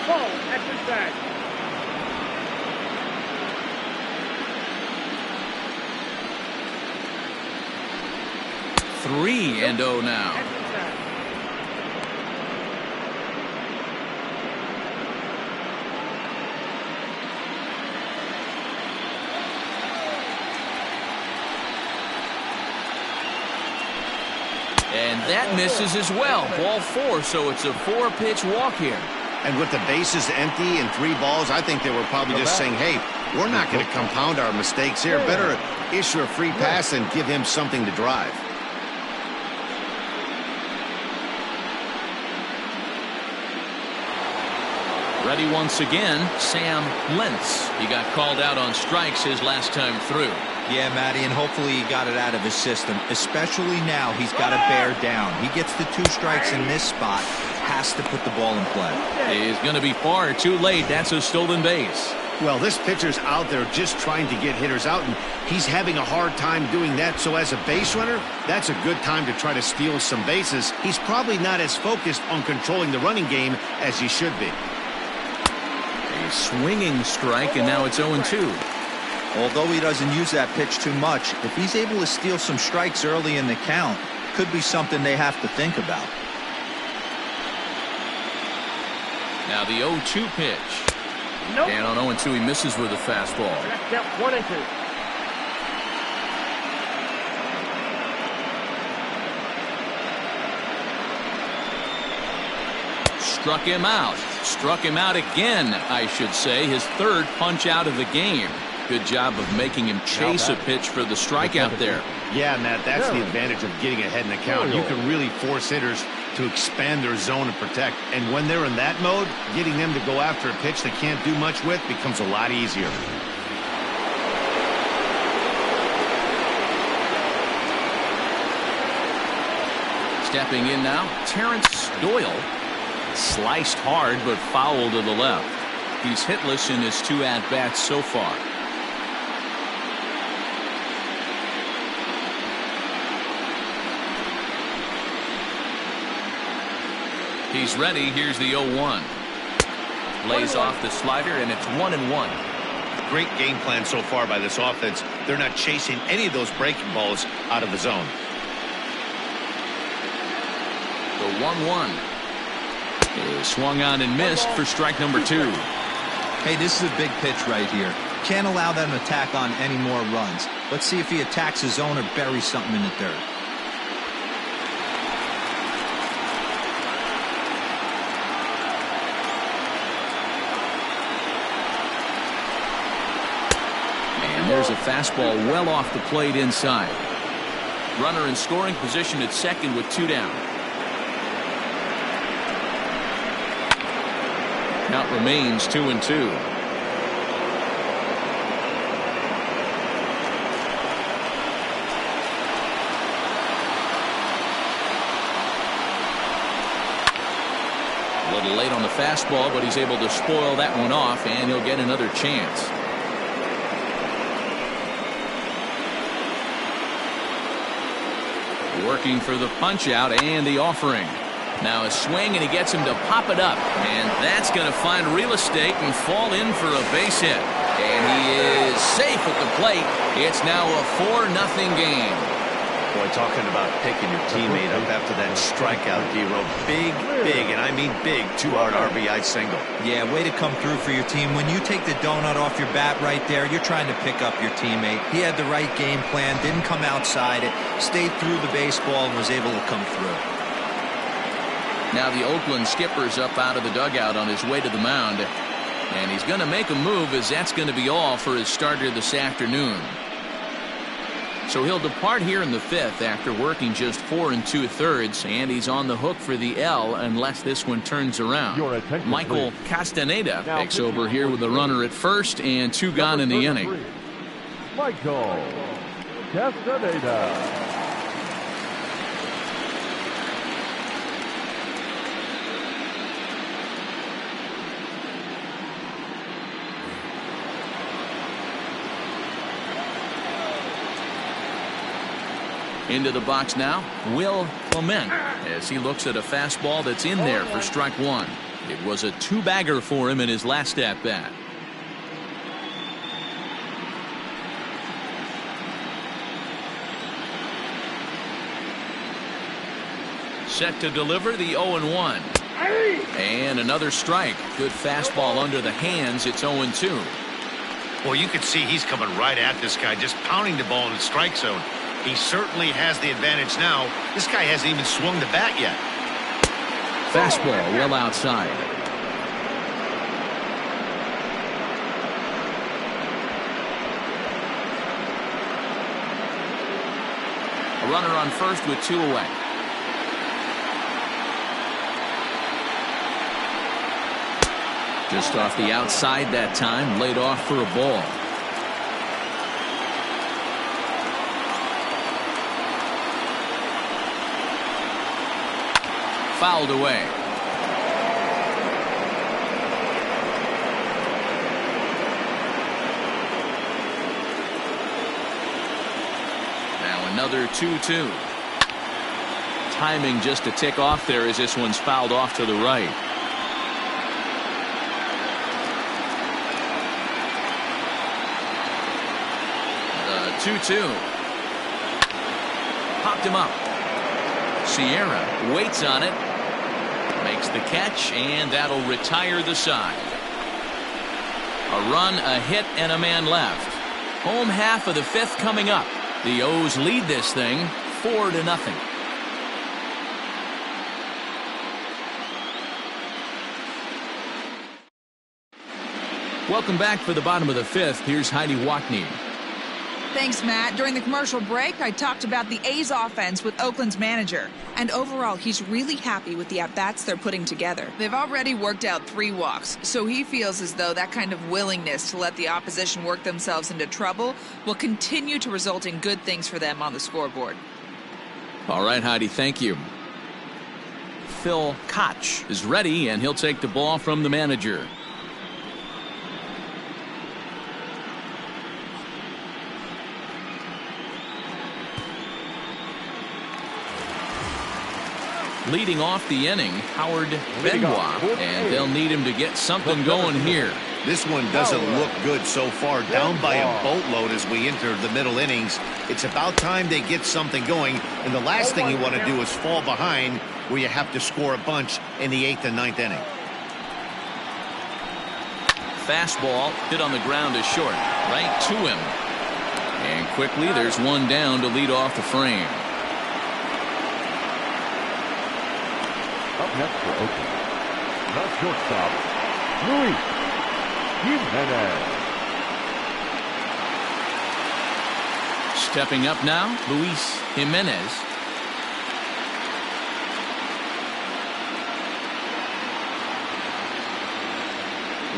Ball at the side. 3-0 now. And that misses as well. Ball 4, so it's a 4-pitch walk here. And with the bases empty and 3 balls, I think they were probably just saying, hey, we're not going to compound our mistakes here. Better issue a free pass and give him something to drive. Ready once again, Sam Lentz. He got called out on strikes his last time through. Yeah, Matty, and hopefully he got it out of his system, especially now he's got to bear down. He gets the 2 strikes in this spot, has to put the ball in play. He's going to be far too late. That's a stolen base. Well, this pitcher's out there just trying to get hitters out, and he's having a hard time doing that. So as a base runner, that's a good time to try to steal some bases. He's probably not as focused on controlling the running game as he should be. A swinging strike, and now it's 0-2. Although he doesn't use that pitch too much, if he's able to steal some strikes early in the count, could be something they have to think about. Now the 0-2 pitch. Nope. And on 0-2 he misses with a fastball. Count 1-2. Struck him out. Struck him out again, I should say. His 3rd punch out of the game. Good job of making him chase a pitch for the strikeout there. Yeah, Matt, that's the advantage of getting ahead in the count. You can really force hitters to expand their zone and protect. And when they're in that mode, getting them to go after a pitch they can't do much with becomes a lot easier. Stepping in now, Terrence Doyle. Sliced hard, but foul to the left. He's hitless in his 2 at-bats so far. He's ready. Here's the 0-1. Lays off the slider, and it's 1-1. Great game plan so far by this offense. They're not chasing any of those breaking balls out of the zone. The 1-1 is swung on and missed for strike number 2. Hey, this is a big pitch right here. Can't allow them to tack on any more runs. Let's see if he attacks his zone or buries something in the dirt. And there's a fastball well off the plate inside. Runner in scoring position at second with 2 down. Count remains 2-2. A little late on the fastball, but he's able to spoil that one off, and he'll get another chance. Working for the punch out and the offering. Now a swing, and he gets him to pop it up, and that's going to find real estate and fall in for a base hit. And he is safe at the plate. It's now a 4-0 game. Boy, talking about picking your teammate up after that strikeout, D-Row. Big, and I mean big 2-out RBI single. Yeah, way to come through for your team. When you take the donut off your bat right there, you're trying to pick up your teammate. He had the right game plan, didn't come outside it, stayed through the baseball, and was able to come through. Now the Oakland skipper's up out of the dugout on his way to the mound. And he's going to make a move, as that's going to be all for his starter this afternoon. So he'll depart here in the 5th after working just 4 2/3, and he's on the hook for the L unless this one turns around. Michael Castaneda takes over here with a runner at first and 2 gone in the inning. Michael Castaneda. Into the box now, Will Clement, as he looks at a fastball that's in there for strike 1. It was a 2-bagger for him in his last at-bat. Set to deliver the 0-1. And another strike. Good fastball under the hands. It's 0-2. Well, you can see he's coming right at this guy, just pounding the ball in the strike zone. He certainly has the advantage now. This guy hasn't even swung the bat yet. Fastball well outside. A runner on first with 2 away. Just off the outside that time, laid off for a ball. Fouled away. Now another 2-2. Timing just a tick off there as this one's fouled off to the right. The 2-2. Popped him up. Sierra waits on it. Makes the catch, and that'll retire the side. A run, a hit, and a man left. Home half of the fifth coming up. The O's lead this thing 4-0. Welcome back for the bottom of the fifth. Here's Heidi Watney. Thanks, Matt. During the commercial break, I talked about the A's offense with Oakland's manager. And overall, he's really happy with the at-bats they're putting together. They've already worked out 3 walks, so he feels as though that kind of willingness to let the opposition work themselves into trouble will continue to result in good things for them on the scoreboard. All right, Heidi, thank you. Phil Koch is ready, and he'll take the ball from the manager. Leading off the inning, Howard Benoit, and they'll need him to get something going here. This one doesn't look good so far. Down by a boatload as we enter the middle innings. It's about time they get something going, and the last thing you want to do is fall behind where you have to score a bunch in the 8th and 9th inning. Fastball hit on the ground is short, right to him. And quickly there's one down to lead off the frame. Up next for Oakland, the shortstop, Luis Jimenez. Stepping up now, Luis Jimenez.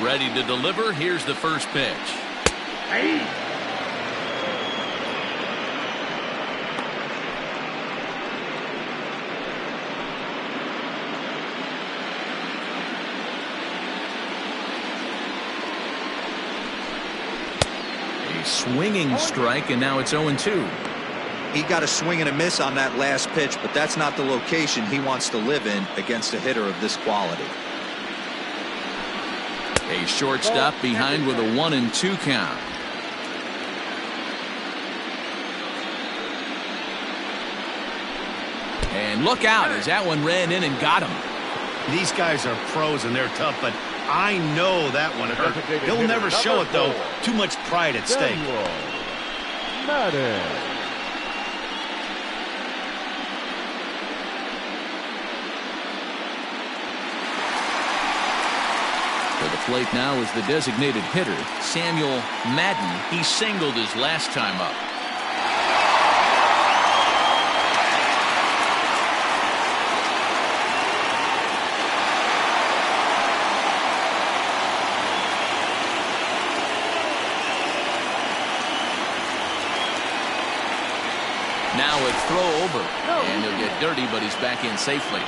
Ready to deliver. Here's the first pitch. Hey. Swinging strike, and now it's 0-2. He got a swing and a miss on that last pitch, but that's not the location he wants to live in against a hitter of this quality. A shortstop behind with a 1-2 count. And look out as that one ran in and got him. These guys are pros and they're tough, but I know that one hurt. He'll never show it, though. Too much pride at stake. To the plate now is the designated hitter, Samuel Madden. He singled his last time up. Now a throw over, and he'll get dirty, but he's back in safely.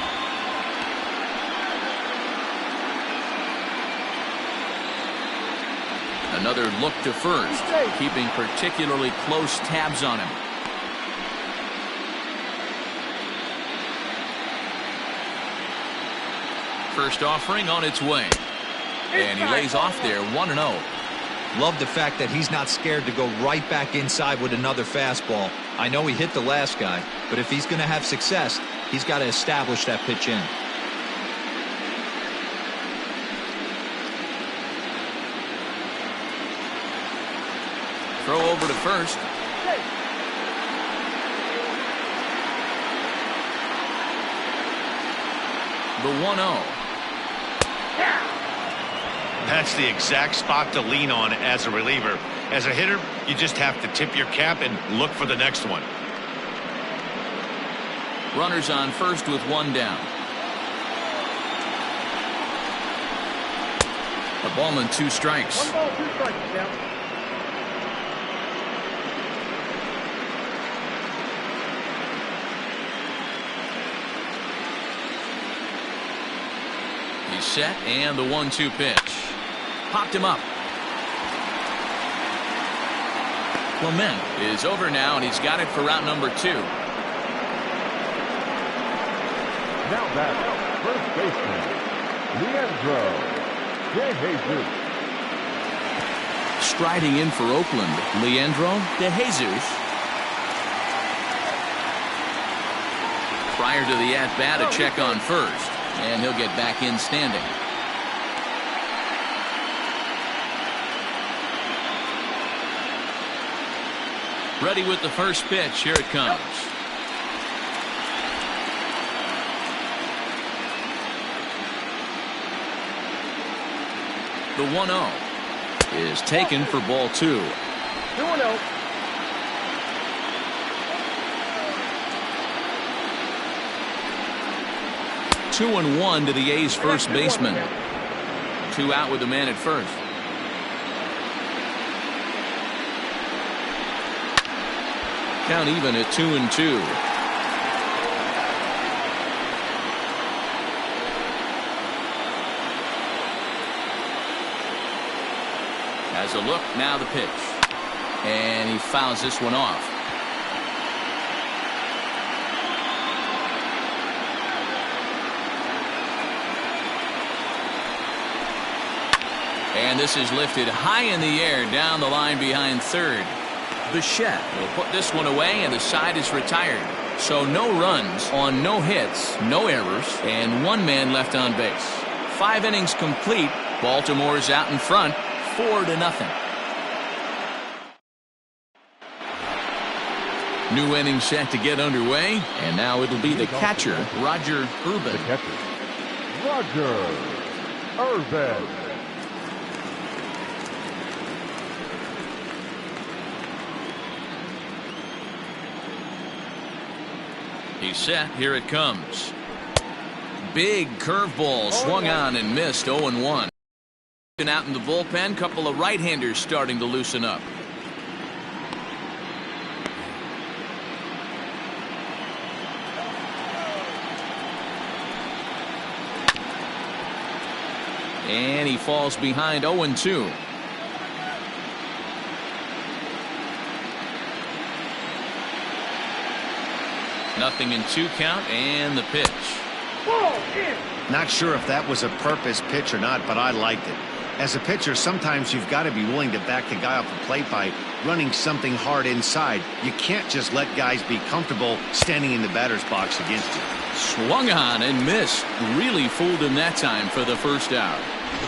Another look to first, keeping particularly close tabs on him. First offering on its way, and he lays off there 1-0. Love the fact that he's not scared to go right back inside with another fastball. I know he hit the last guy, but if he's going to have success, he's got to establish that pitch in. Throw over to first. The 1-0. That's the exact spot to lean on as a reliever. As a hitter, you just have to tip your cap and look for the next one. Runners on first with one down. A ball and 2 strikes. 1 ball, 2 strikes, count. He's set, and the 1-2 pitch. Popped him up. Clement is over now, and he's got it for route number 2. Now back, first baseman, Leandro De Jesus. Striding in for Oakland, Leandro De Jesus. Prior to the at-bat, a check on first, and he'll get back in standing. Ready with the first pitch. Here it comes. The 1-0 is taken for ball 2. 2-0. Two and 1 to the A's first baseman. 2 out with the man at first. Count even at 2-2. Has a look, now the pitch. And he fouls this one off. And this is lifted high in the air down the line behind third. Bichette will put this one away, and the side is retired. So no runs on no hits, no errors, and 1 man left on base. 5 innings complete. Baltimore's out in front, 4-0. New inning set to get underway, and now it'll be the catcher, Roger Urban. The catcher, Roger Urban. He's set. Here it comes. Big curveball swung on and missed. 0-1. Out in the bullpen, couple of right-handers starting to loosen up. And he falls behind. 0-2. Nothing in 2 count, and the pitch. Ball in. Not sure if that was a purpose pitch or not, but I liked it. As a pitcher, sometimes you've got to be willing to back the guy off the plate by running something hard inside. You can't just let guys be comfortable standing in the batter's box against you. Swung on and missed. Really fooled him that time for the first out.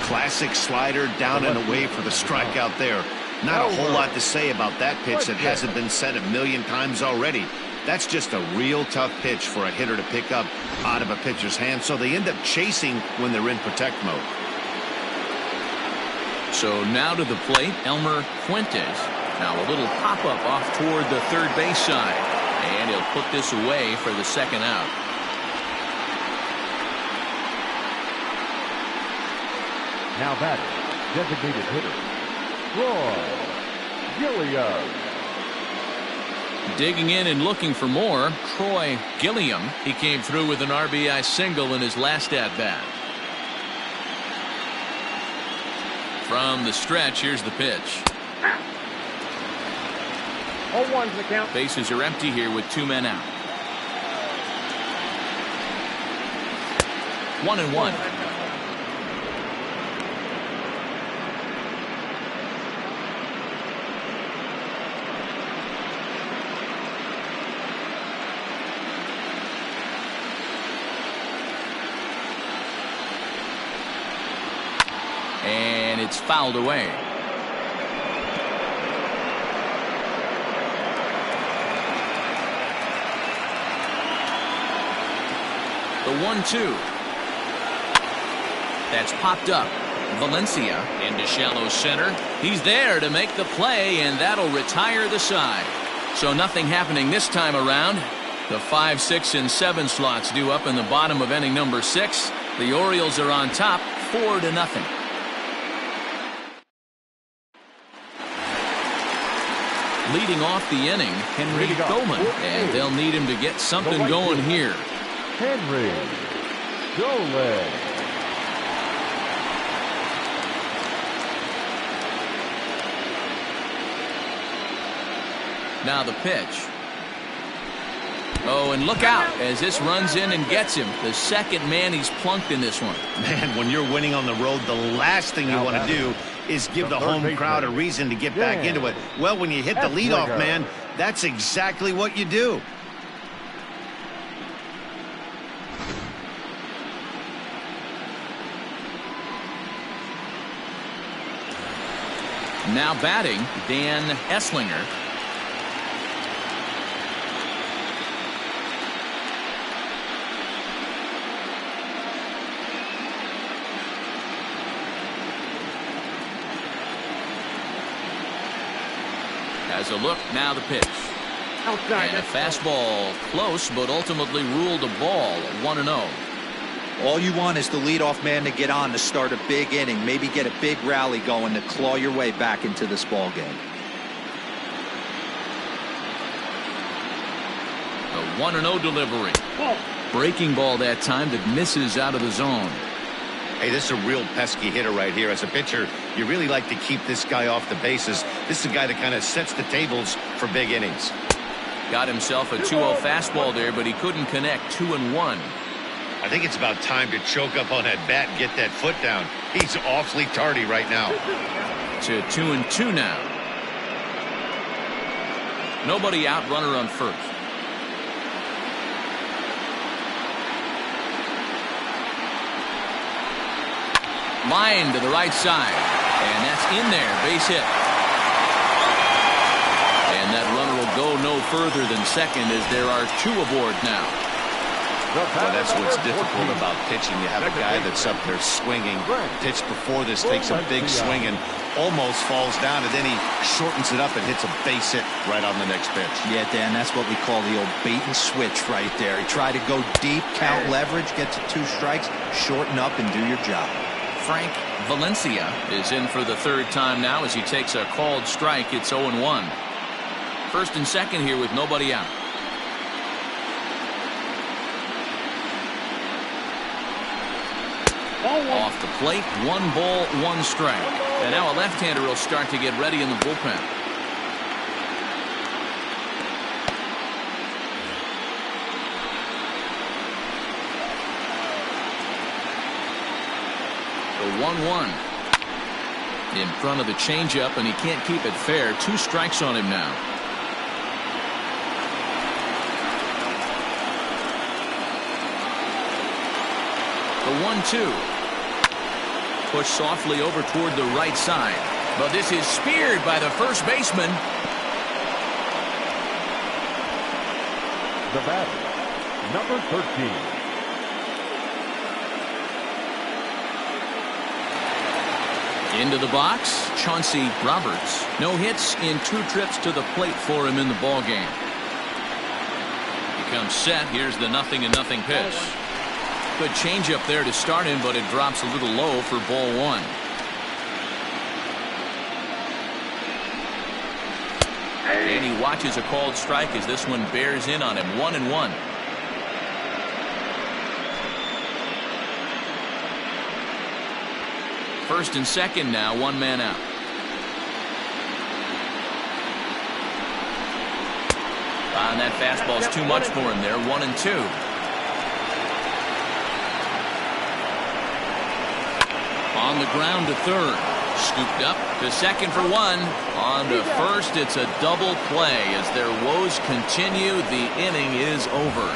Classic slider down and away for the strikeout there. Not a whole lot to say about that pitch that hasn't been said 1,000,000 times already. That's just a real tough pitch for a hitter to pick up out of a pitcher's hand, so they end up chasing when they're in protect mode. So now to the plate, Elmer Fuentes. Now a little pop-up off toward the third base side, and he'll put this away for the second out. Now batting, designated hitter, Troy Gilliam. Digging in and looking for more, Troy Gilliam. He came through with an RBI single in his last at-bat. From the stretch, here's the pitch. 0-1's the count. Bases are empty here with 2 men out. 1-1. And it's fouled away. The 1-2. That's popped up. Valencia into shallow center. He's there to make the play, and that'll retire the side. So nothing happening this time around. The 5, 6, and 7 slots due up in the bottom of inning number 6. The Orioles are on top, 4-0. Leading off the inning, Henry Goman, and they'll need him to get something going here. Henry Goman. Now the pitch. Oh, and look out as this runs in and gets him. The second man he's plunked in this one. Man, when you're winning on the road, the last thing you want to do is give the home crowd a reason to get back into it. Well, when you hit the leadoff man, that's exactly what you do. Now batting, Dan Esslinger. Has a look, now the pitch. Outside. And a fastball close, but ultimately ruled a ball, 1-0. All you want is the leadoff man to get on to start a big inning, maybe get a big rally going to claw your way back into this ball game. A 1-0 delivery. Breaking ball that time that misses out of the zone. Hey, this is a real pesky hitter right here. As a pitcher, you really like to keep this guy off the bases. This is a guy that kind of sets the tables for big innings. Got himself a 2-0 fastball there, but he couldn't connect. 2-1. I think it's about time to choke up on that bat and get that foot down. He's awfully tardy right now. To 2-2 now. Nobody out, runner on first. Line to the right side, and that's in there, base hit. And that runner will go no further than second as there are two aboard now. Well, that's what's difficult about pitching. You have a guy that's up there swinging. Pitch before this takes a big swing and almost falls down, and then he shortens it up and hits a base hit right on the next pitch. Yeah, Dan, that's what we call the old bait and switch right there. He tried to go deep, count leverage, get to 2 strikes, shorten up, and do your job. Frank Valencia is in for the third time now as he takes a called strike. It's 0-1. First and second here with nobody out. Off the plate, 1 ball, 1 strike. And now a left-hander will start to get ready in the bullpen. The 1-1 in front of the changeup, and he can't keep it fair. 2 strikes on him now. The 1-2. Pushed softly over toward the right side, but this is speared by the first baseman. The batter, number 13. Into the box, Chauncey Roberts. No hits in 2 trips to the plate for him in the ball game. He comes set. Here's the 0-0 pitch. Good changeup there to start him, but it drops a little low for ball 1. And he watches a called strike as this one bears in on him. 1-1. First and second now, 1 man out. And that fastball's too much for him there. 1-2. On the ground to third. Scooped up to second for 1. On to first, it's a double play as their woes continue. The inning is over.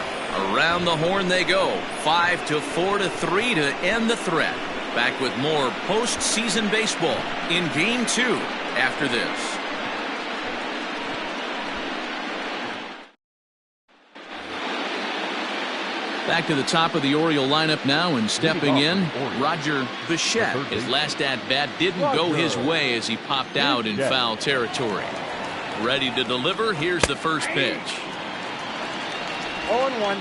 Around the horn they go. 5-4-3 to end the threat. Back with more postseason baseball in Game 2 after this. Back to the top of the Oriole lineup now, and stepping in, Roger Bichette. His last at-bat didn't go his way as he popped out in foul territory. Ready to deliver. Here's the first pitch. 0-1.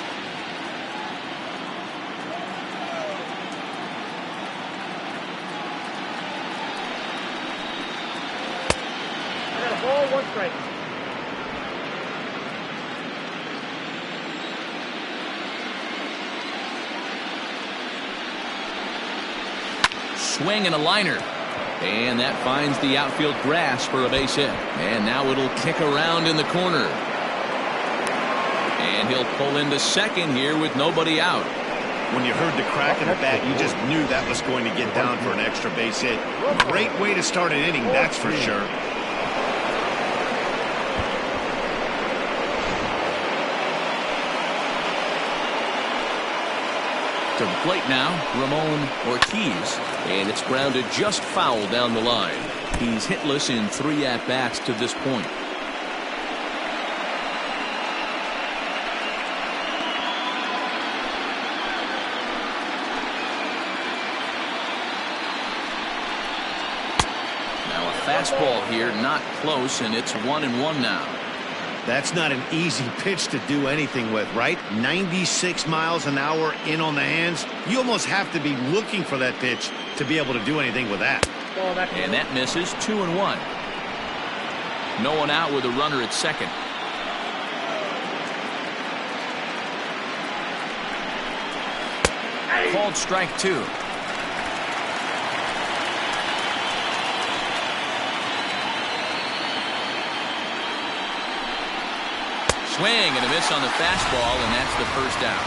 I got a ball, 1 strike. swing and a liner. And that finds the outfield grass for a base hit. And now it'll kick around in the corner. And he'll pull into second here with nobody out. When you heard the crack in the bat, you just knew that was going to get down for an extra base hit. Great way to start an inning, that's for sure. To the plate now, Ramon Ortiz, and it's grounded just foul down the line. He's hitless in 3 at-bats to this point. Now a fastball here, not close, and it's 1-1 now. That's not an easy pitch to do anything with, right? 96 miles an hour in on the hands. You almost have to be looking for that pitch to be able to do anything with that. And that misses. 2-1. No one out with a runner at second. Called strike 2. Swing and a miss on the fastball, and that's the first out.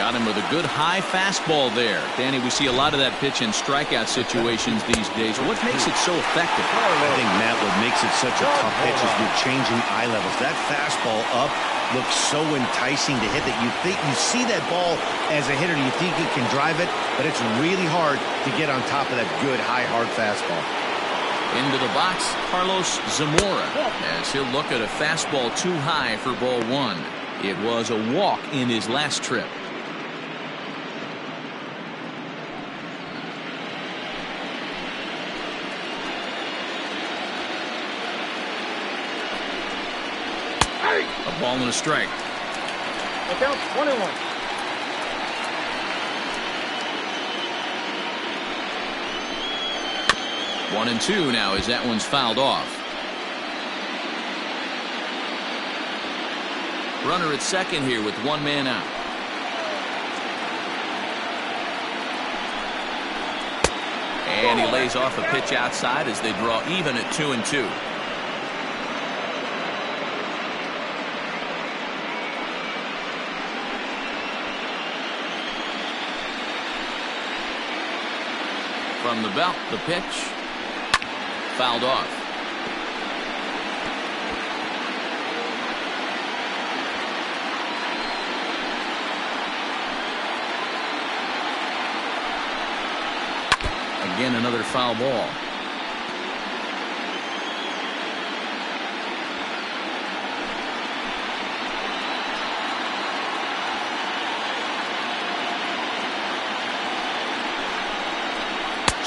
Got him with a good high fastball there. Danny, we see a lot of that pitch in strikeout situations these days. What makes it so effective? I think, Matt, what makes it such a tough pitch is with changing eye levels. That fastball up looks so enticing to hit that you think you see that ball as a hitter, you think you can drive it, but it's really hard to get on top of that good high hard fastball. Into the box, Carlos Zamora, as he'll look at a fastball too high for ball 1. It was a walk in his last trip. A ball and a strike. Look out, 1-1. 1-2 now as that one's fouled off. Runner at second here with 1 man out. And he lays off a pitch outside as they draw even at 2-2. From the belt, the pitch. Fouled off. Again, another foul ball.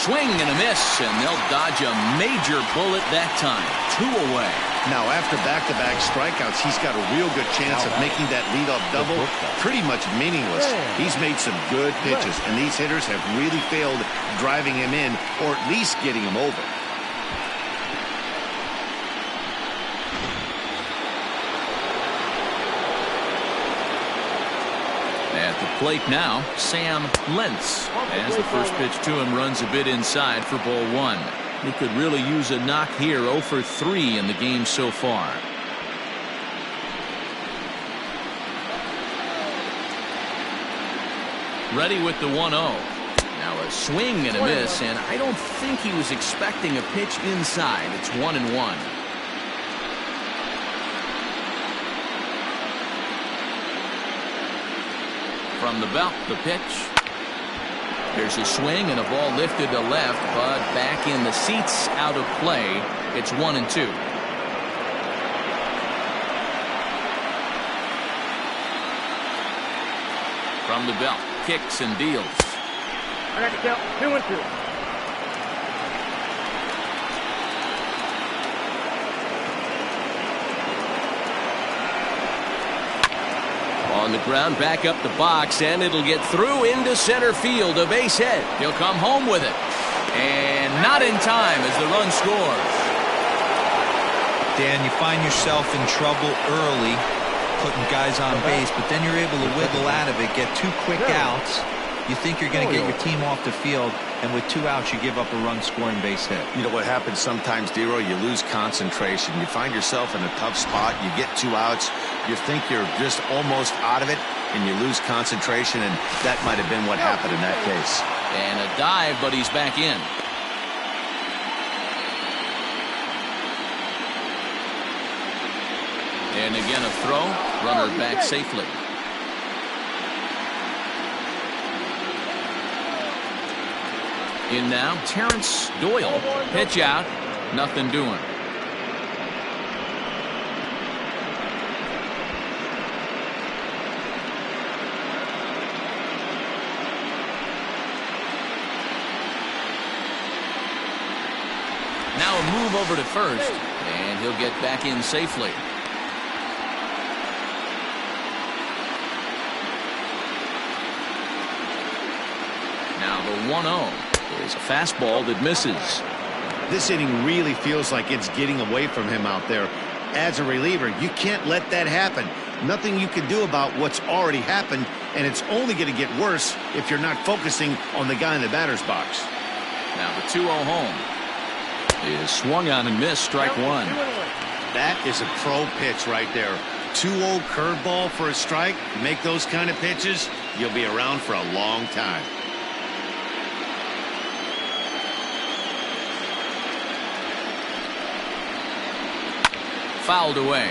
Swing and a miss, and they'll dodge a major bullet that time. 2 away. Now, after back-to-back strikeouts, he's got a real good chance of making that leadoff double pretty much meaningless. He's made some good pitches, and these hitters have really failed driving him in or at least getting him over. At the plate now, Sam Lentz, as the first pitch to him runs a bit inside for ball 1. He could really use a knock here. 0 for 3 in the game so far. Ready with the 1-0. Now a swing and a miss, and I don't think he was expecting a pitch inside. It's 1-1. From the belt, the pitch. There's a swing and a ball lifted to left, but back in the seats, out of play. It's 1-2. From the belt, kicks and deals. I got to count 2-2. On the ground, back up the box, and it'll get through into center field. A base hit. He'll come home with it. And not in time as the run scores. Dan, you find yourself in trouble early putting guys on base, but then you're able to wiggle out of it, get 2 quick outs. you think you're going to get your team off the field, and with 2 outs, you give up a run-scoring base hit. You know what happens sometimes, Dero? You lose concentration. You find yourself in a tough spot. You get 2 outs. You think you're just almost out of it, and you lose concentration, and that might have been what happened in that case. And a dive, but he's back in. And again, a throw. Runner back safely. In now, Terrence Doyle. Pitch out. Nothing doing. Now a move over to first, and he'll get back in safely. Now the 1-0 is a fastball that misses. This inning really feels like it's getting away from him out there. As a reliever, you can't let that happen. Nothing you can do about what's already happened, and it's only going to get worse if you're not focusing on the guy in the batter's box. Now the 2-0 home is swung on and missed, strike one. That is a pro pitch right there. 2-0 curveball for a strike. You make those kind of pitches, you'll be around for a long time. Fouled away.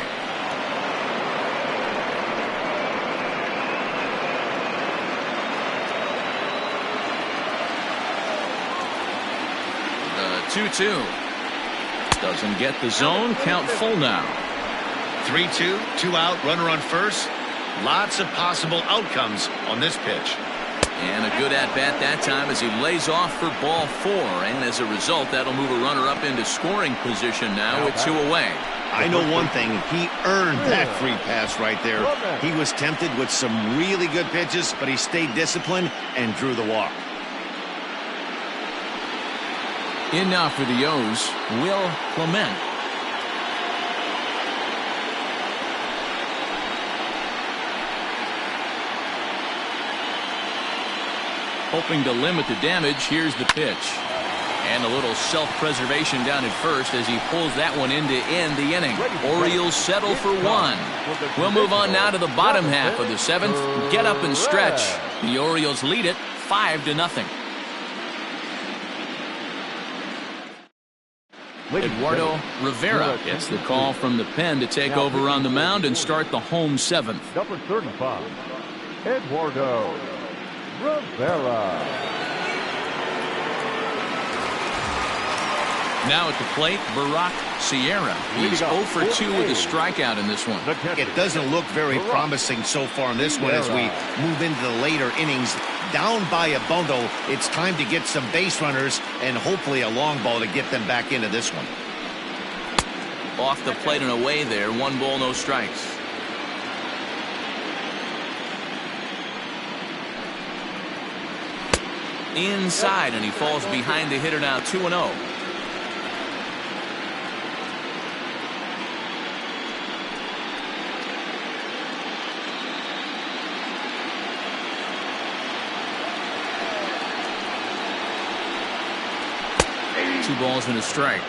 The 2-2 doesn't get the zone. Count full now. 3-2, 2 out, runner on first. Lots of possible outcomes on this pitch. And a good at-bat that time as he lays off for ball 4. And as a result, that'll move a runner up into scoring position now with 2 away. I know one thing. He earned that free pass right there. He was tempted with some really good pitches, but he stayed disciplined and drew the walk. In now for the O's, Will Clement. Hoping to limit the damage, here's the pitch. And a little self-preservation down at first as he pulls that one in to end the inning. Orioles settle for 1. We'll move on now to the bottom half of the 7th. Get up and stretch. The Orioles lead it 5-0. Eduardo Rivera gets the call from the pen to take over on the mound and start the home 7th. Number 35, Eduardo Rivera. Now at the plate, Barack Sierra. He's 0 for 2 with a strikeout in this one. It doesn't look very promising so far in this one as we move into the later innings. Down by a bundle, it's time to get some base runners and hopefully a long ball to get them back into this one. Off the plate and away there. 1 ball, no strikes. Inside, and he falls behind the hitter now. 2-0. Two balls and a strike.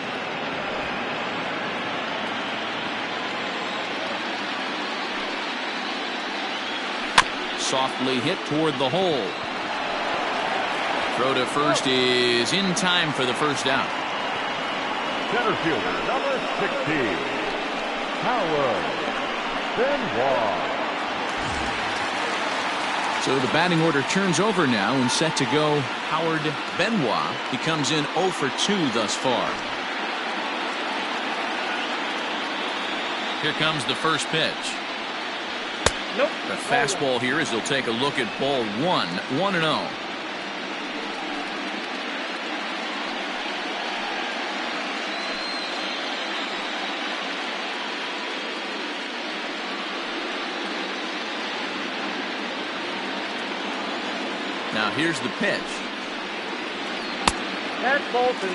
Softly hit toward the hole. Throw to first is in time for the first out. Center fielder, number 16, Howard Benoit. So the batting order turns over now and set to go. Howard Benoit. He comes in 0 for 2 thus far. Here comes the first pitch. Nope. The fastball here as they'll take a look at ball 1. 1-0. Now here's the pitch. That's ball 2.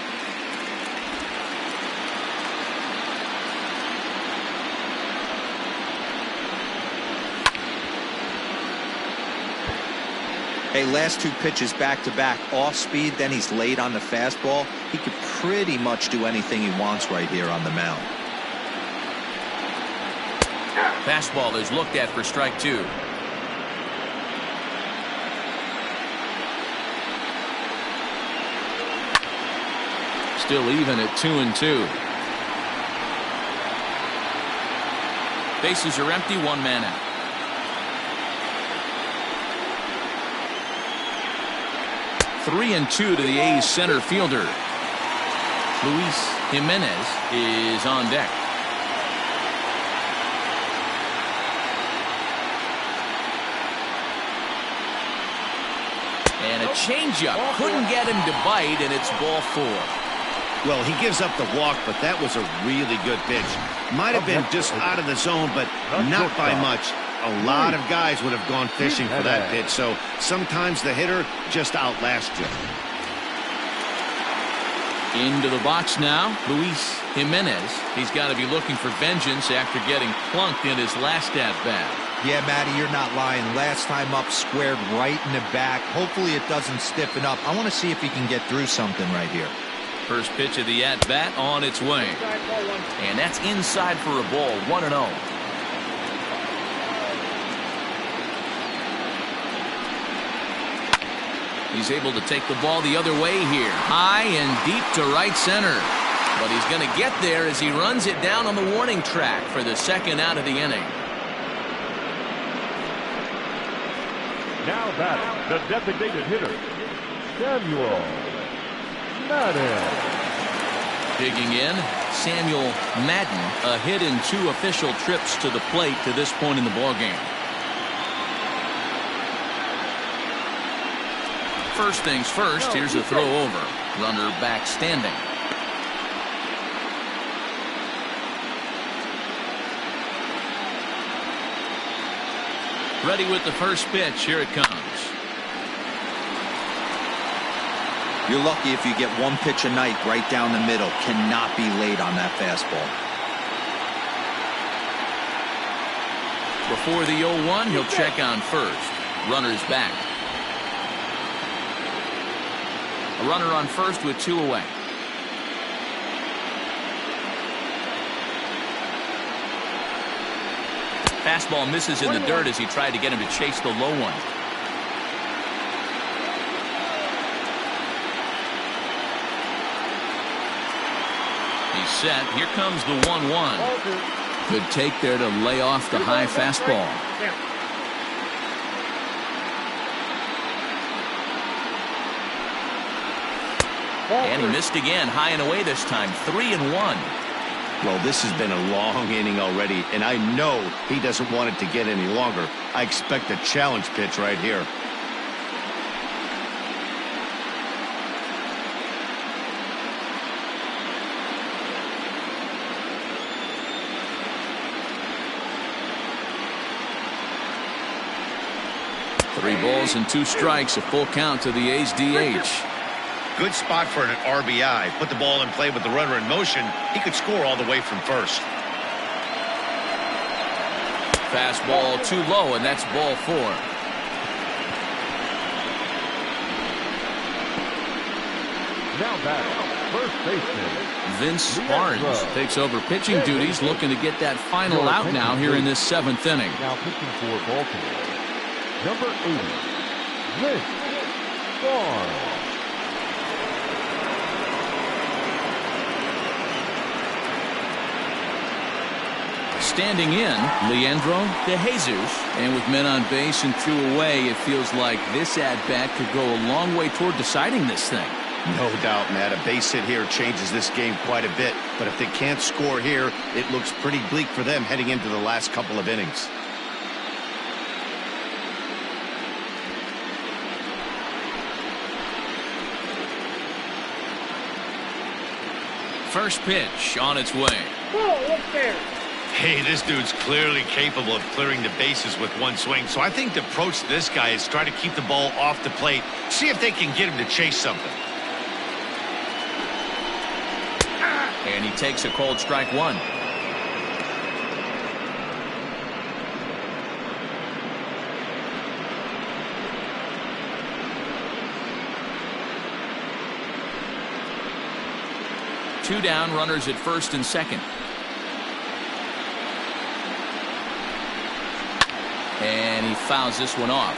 Hey, last two pitches back-to-back, off speed, then he's late on the fastball. He could pretty much do anything he wants right here on the mound. Fastball is looked at for strike two. Still even at 2-2. Bases are empty, one man out. Three and two to the A's center fielder. Luis Jimenez is on deck. And a changeup. Couldn't get him to bite, and it's ball four. Well, he gives up the walk, but that was a really good pitch. Might have been just out of the zone, but not by much. A lot of guys would have gone fishing for that pitch, so sometimes the hitter just outlasts you. Into the box now, Luis Jimenez. He's got to be looking for vengeance after getting plunked in his last at-bat. Yeah, Matty, you're not lying. Last time up, squared right in the back. Hopefully it doesn't stiffen up. I want to see if he can get through something right here. First pitch of the at-bat on its way. And that's inside for a ball, 1-0. He's able to take the ball the other way here. High and deep to right center. But he's going to get there as he runs it down on the warning track for the second out of the inning. Now batting, the designated hitter, Samuel Madden. Digging in, Samuel Madden, a hit in 2 official trips to the plate to this point in the ballgame. First things first, here's a throw over. Runner back standing. Ready with the first pitch. Here it comes. You're lucky if you get one pitch a night right down the middle. Cannot be late on that fastball. Before the 0-1, he'll check on first. Runner's back. A runner on first with 2 away. Fastball misses in the dirt as he tried to get him to chase the low one. He's set. Here comes the 1-1. Good take there to lay off the high fastball. And he missed again, high and away this time, 3-1. Well, this has been a long inning already, and I know he doesn't want it to get any longer. I expect a challenge pitch right here. Three balls and 2 strikes, a full count to the A's DH. Good spot for an RBI. Put the ball in play with the runner in motion. He could score all the way from first. Fastball too low, and that's ball 4. Now batting, first baseman Vince Barnes takes over pitching duties, looking to get that final out now here in this 7th inning. Now pitching for Baltimore, number 80, Vince Barnes. Standing in, Leandro De Jesus. And with men on base and 2 away, it feels like this at-bat could go a long way toward deciding this thing. No doubt, Matt. A base hit here changes this game quite a bit. But if they can't score here, it looks pretty bleak for them heading into the last couple of innings. First pitch on its way. Hey, this dude's clearly capable of clearing the bases with one swing. So I think the approach to this guy is try to keep the ball off the plate. See if they can get him to chase something. And he takes a cold strike 1. 2 down, runners at first and second. And he fouls this one off.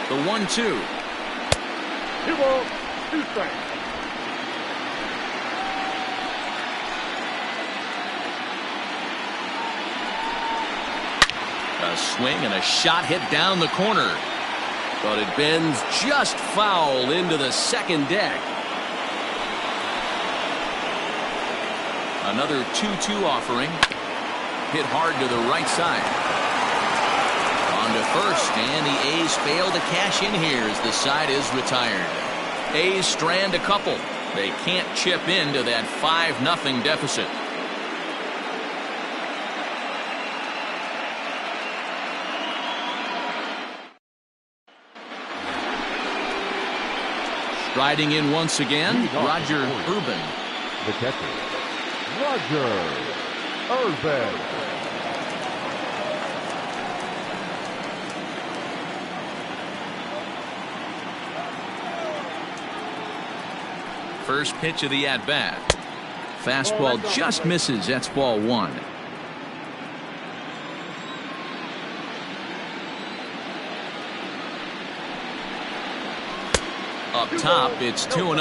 The 1-2. 2 balls, 2 strikes. A swing and a shot hit down the corner. But it bends just foul into the second deck. Another 2-2 offering. Hit hard to the right side. On to first, and the A's fail to cash in here as the side is retired. A's strand a couple. They can't chip into that 5-0 deficit. Striding in once again, Roger Urban. The catcher, Roger Urban. First pitch of the at-bat. Fastball just misses. That's ball 1. Up top, it's 2-0.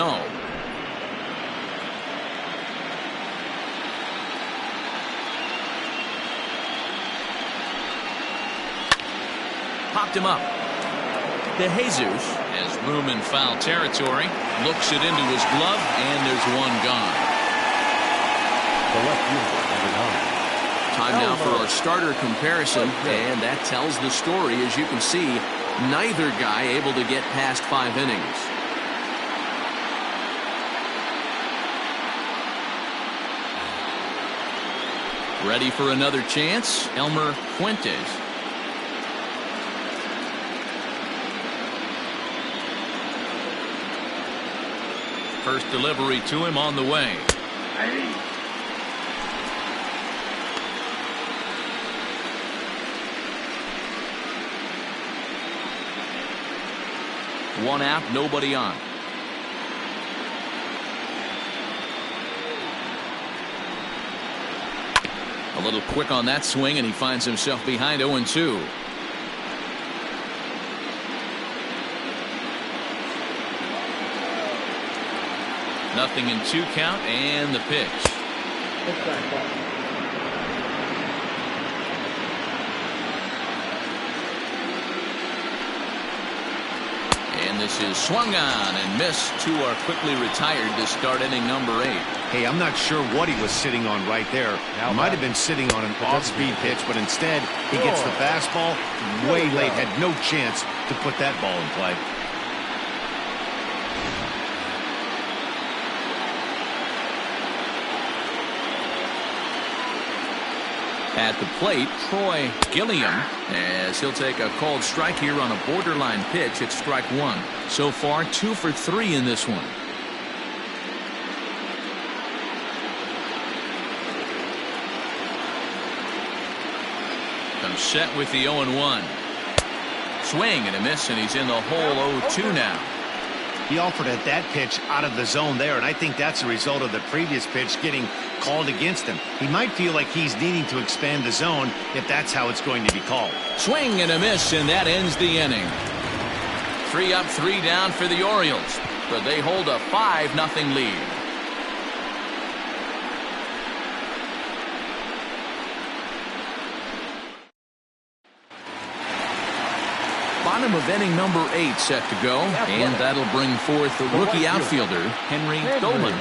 Popped him up. De Jesus has room in foul territory. Looks it into his glove, and there's one gone. The left fielder, number 9. Time now for our starter comparison, and that tells the story. As you can see, neither guy able to get past 5 innings. Ready for another chance, Elmer Fuentes. First delivery to him on the way. One out, nobody on. A little quick on that swing, and he finds himself behind 0-2. Nothing in 2 count, and the pitch. And this is swung on and missed. 2 are quickly retired to start inning number 8. Hey, I'm not sure what he was sitting on right there. He might have been sitting on an off-speed pitch, but instead he gets the fastball way late. Had no chance to put that ball in play. At the plate, Troy Gilliam, as he'll take a called strike here on a borderline pitch. It's strike 1. So far, 2 for 3 in this one. Comes set with the 0-1. Swing and a miss, and he's in the hole 0-2 now. He offered at that pitch out of the zone there, and I think that's a result of the previous pitch getting called against him. He might feel like he's needing to expand the zone if that's how it's going to be called. Swing and a miss, and that ends the inning. 3 up, 3 down for the Orioles, but they hold a 5-0 lead. Bottom of inning number 8 set to go, and that'll bring forth the rookie outfielder, Henry Dolan.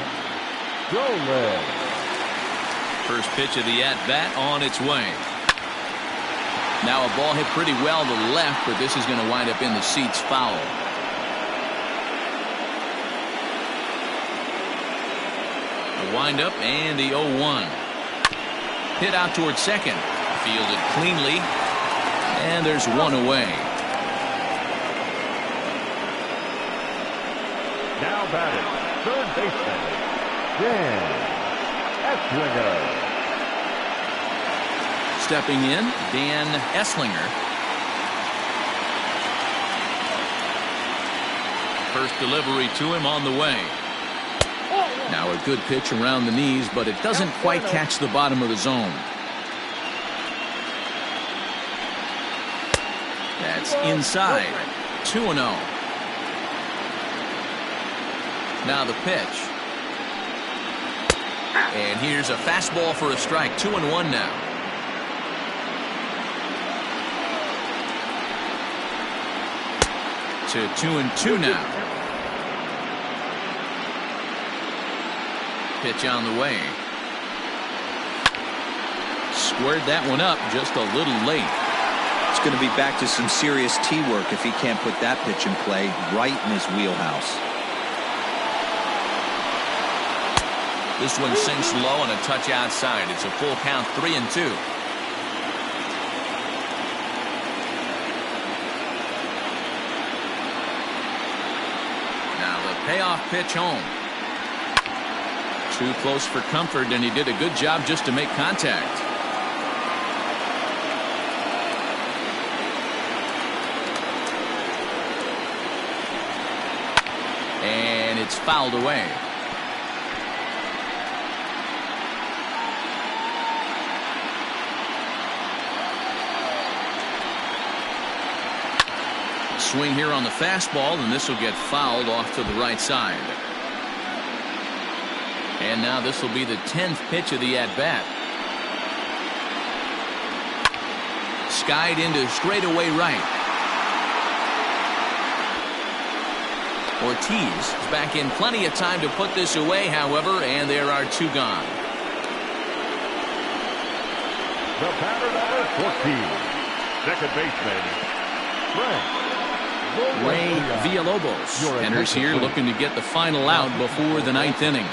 First pitch of the at-bat on its way. Now a ball hit pretty well to the left, but this is going to wind up in the seats foul. The windup and the 0-1. Hit out towards second. Fielded cleanly, and there's one away. Now batting, third baseman, Dan Esslinger. Stepping in, Dan Esslinger. First delivery to him on the way. Now a good pitch around the knees, but it doesn't quite catch the bottom of the zone. That's inside. 2-0. Now the pitch. And here's a fastball for a strike. 2-1 now. To 2-2 now. Pitch on the way. Squared that one up just a little late. It's going to be back to some serious tee work if he can't put that pitch in play right in his wheelhouse. This one sinks low and a touch outside. It's a full count, 3-2. Now the payoff pitch home. Too close for comfort, and he did a good job just to make contact. And it's fouled away. Swing here on the fastball, and this will get fouled off to the right side. And now this will be the 10th pitch of the at-bat. Skied into straightaway right. Ortiz is back in plenty of time to put this away, however, and there are two gone. The batter number 14, second baseman, Ray Villalobos enters here looking to get the final out before the 9th inning.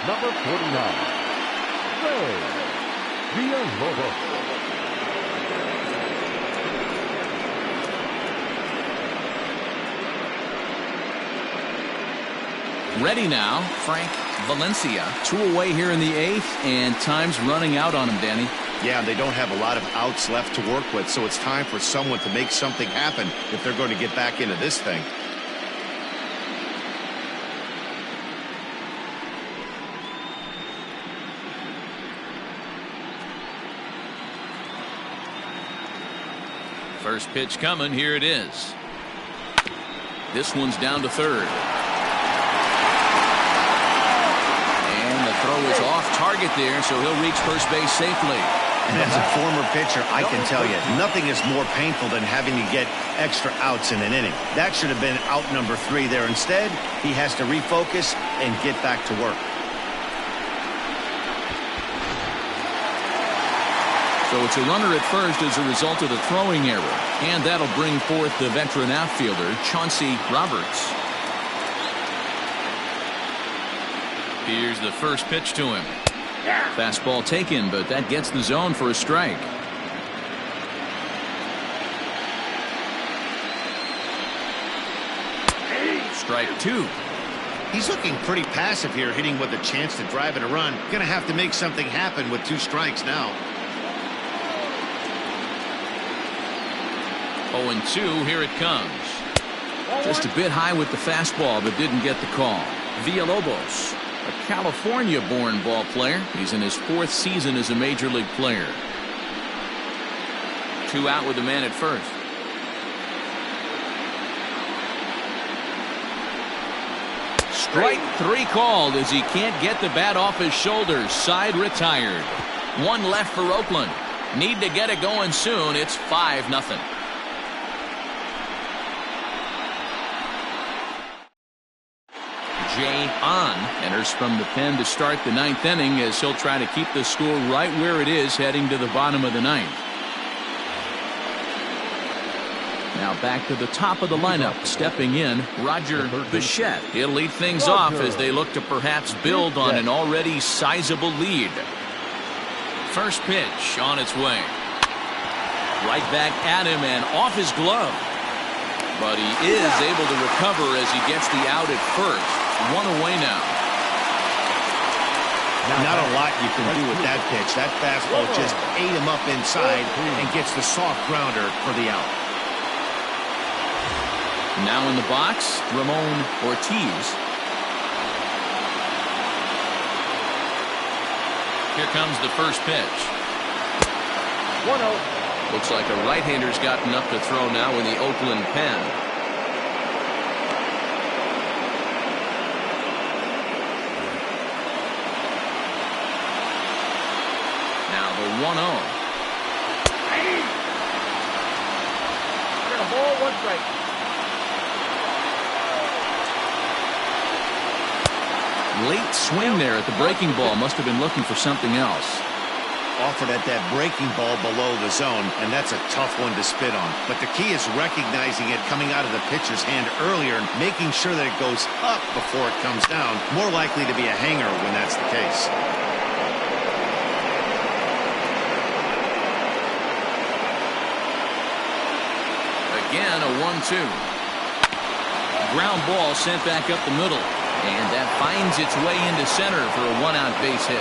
Number 49, Ray Villalobos. Ready now, Frank Valencia. 2 away here in the 8th, and time's running out on him, Danny. Yeah, they don't have a lot of outs left to work with, so it's time for someone to make something happen if they're going to get back into this thing. First pitch coming. Here it is. This one's down to third. And the throw is off target there, so he'll reach first base safely. And as a former pitcher, I can tell you, nothing is more painful than having to get extra outs in an inning. That should have been out number 3 there. Instead, he has to refocus and get back to work. So it's a runner at first as a result of the throwing error. And that'll bring forth the veteran outfielder, Chauncey Roberts. Here's the first pitch to him. Fastball taken, but that gets the zone for a strike. Strike 2. He's looking pretty passive here, hitting with a chance to drive in a run. Gonna have to make something happen with 2 strikes now. 0-2, here it comes. Just a bit high with the fastball, but didn't get the call. Villalobos, a California-born ball player. He's in his 4th season as a major league player. 2 out with the man at first. Strike 3 called as he can't get the bat off his shoulders. Side retired. 1 left for Oakland. Need to get it going soon. It's 5-0. Jay On enters from the pen to start the 9th inning as he'll try to keep the score right where it is heading to the bottom of the 9th. Now back to the top of the lineup, stepping in, Roger Bichette. He'll lead things off as they look to perhaps build on an already sizable lead. First pitch on its way. Right back at him and off his glove. But he is able to recover as he gets the out at first. 1 away now. Not a lot you can do with that pitch. That fastball just ate him up inside and gets the soft grounder for the out. Now in the box, Ramon Ortiz. Here comes the first pitch. 1-0. Looks like a right-hander's gotten up to throw now in the Oakland pen. Now the 1-0. Got a ball, 1 strike. Late swing there at the breaking ball. Must have been looking for something else. Offered at that breaking ball below the zone, and that's a tough one to spit on. But the key is recognizing it coming out of the pitcher's hand earlier and making sure that it goes up before it comes down. More likely to be a hanger when that's the case. Again, a 1-2. Ground ball sent back up the middle. And that finds its way into center for a 1-out base hit.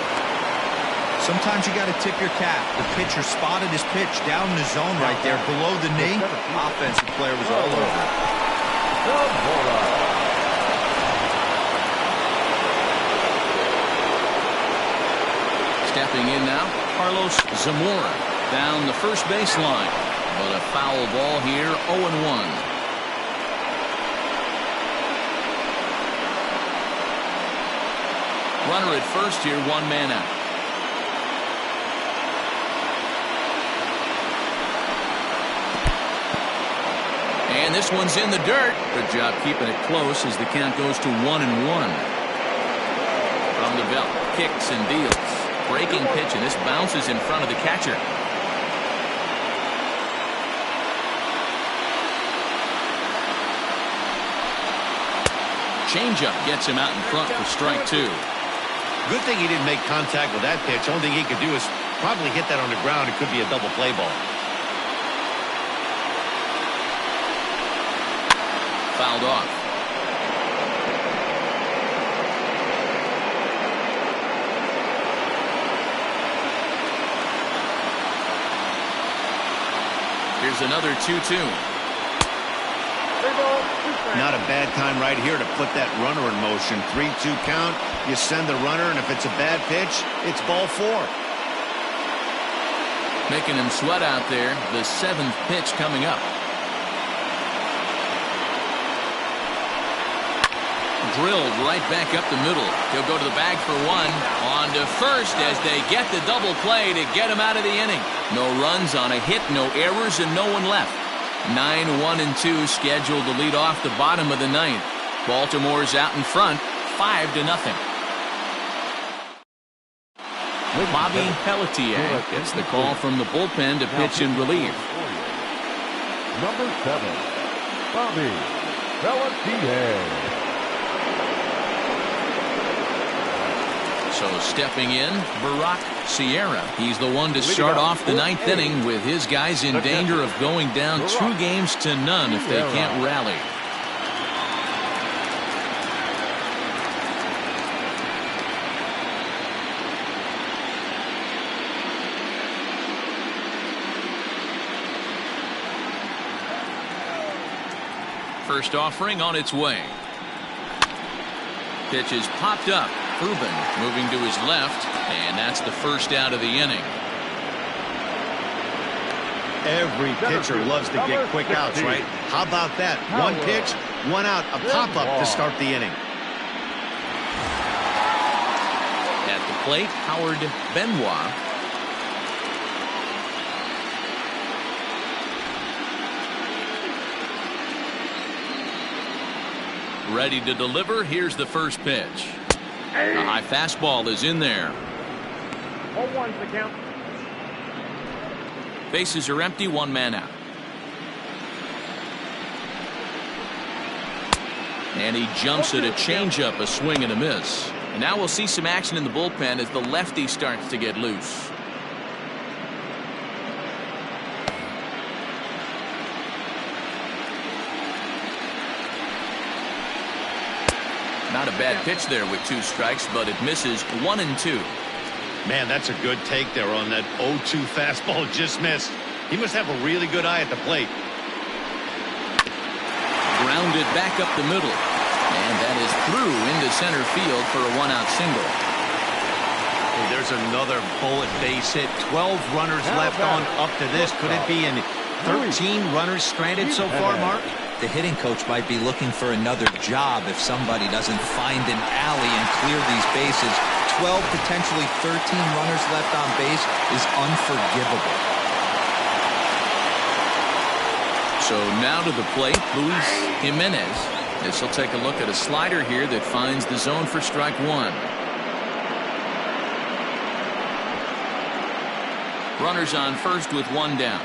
Sometimes you got to tip your cap. The pitcher spotted his pitch down in the zone right there below the knee. Offensive player was all over it. Stepping in now, Carlos Zamora down the first baseline. But a foul ball here, 0-1. Runner at first here, 1 man out. And this one's in the dirt. Good job keeping it close as the count goes to 1-1. From the belt, kicks and deals. Breaking pitch, and this bounces in front of the catcher. Changeup gets him out in front for strike 2. Good thing he didn't make contact with that pitch. Only thing he could do is probably hit that on the ground. It could be a double play ball. Fouled off. Here's another 2-2. Not a bad time right here to put that runner in motion. 3-2 count. You send the runner, and if it's a bad pitch, it's ball 4. Making him sweat out there. The 7th pitch coming up. Drilled right back up the middle. He'll go to the bag for 1. On to first as they get the double play to get him out of the inning. No runs on a hit, no errors, and no one left. 9-1-2 scheduled to lead off the bottom of the 9th. Baltimore's out in front, 5-0. Bobby Pelletier gets the call from the bullpen to pitch in relief. Number 7, Bobby Pelletier. So stepping in, Barack Sierra. He's the one to start off the 9th inning with his guys in danger of going down 2-0 if they can't rally. First offering on its way. Pitch is popped up. Ruben moving to his left, and that's the first out of the inning. Every pitcher loves to get quick outs, right? How about that? 1 pitch, 1 out, a pop-up to start the inning. At the plate, Howard Benoit. Ready to deliver. Here's the first pitch. A high fastball is in there. 0-1's the count. Bases are empty, 1 man out. And he jumps at a changeup, a swing and a miss. And now we'll see some action in the bullpen as the lefty starts to get loose. Not a bad pitch there with 2 strikes, but it misses 1-2. Man, that's a good take there on that 0-2 fastball just missed. He must have a really good eye at the plate. Grounded back up the middle. And that is through into center field for a one-out single. There's another bullet base hit. 12 runners left on up to this. Could it be in 13 runners stranded so far, Mark? The hitting coach might be looking for another job if somebody doesn't find an alley and clear these bases. 12, potentially 13 runners left on base is unforgivable. So now to the plate, Luis Jimenez. This will take a look at a slider here that finds the zone for strike one. Runners on first with one down.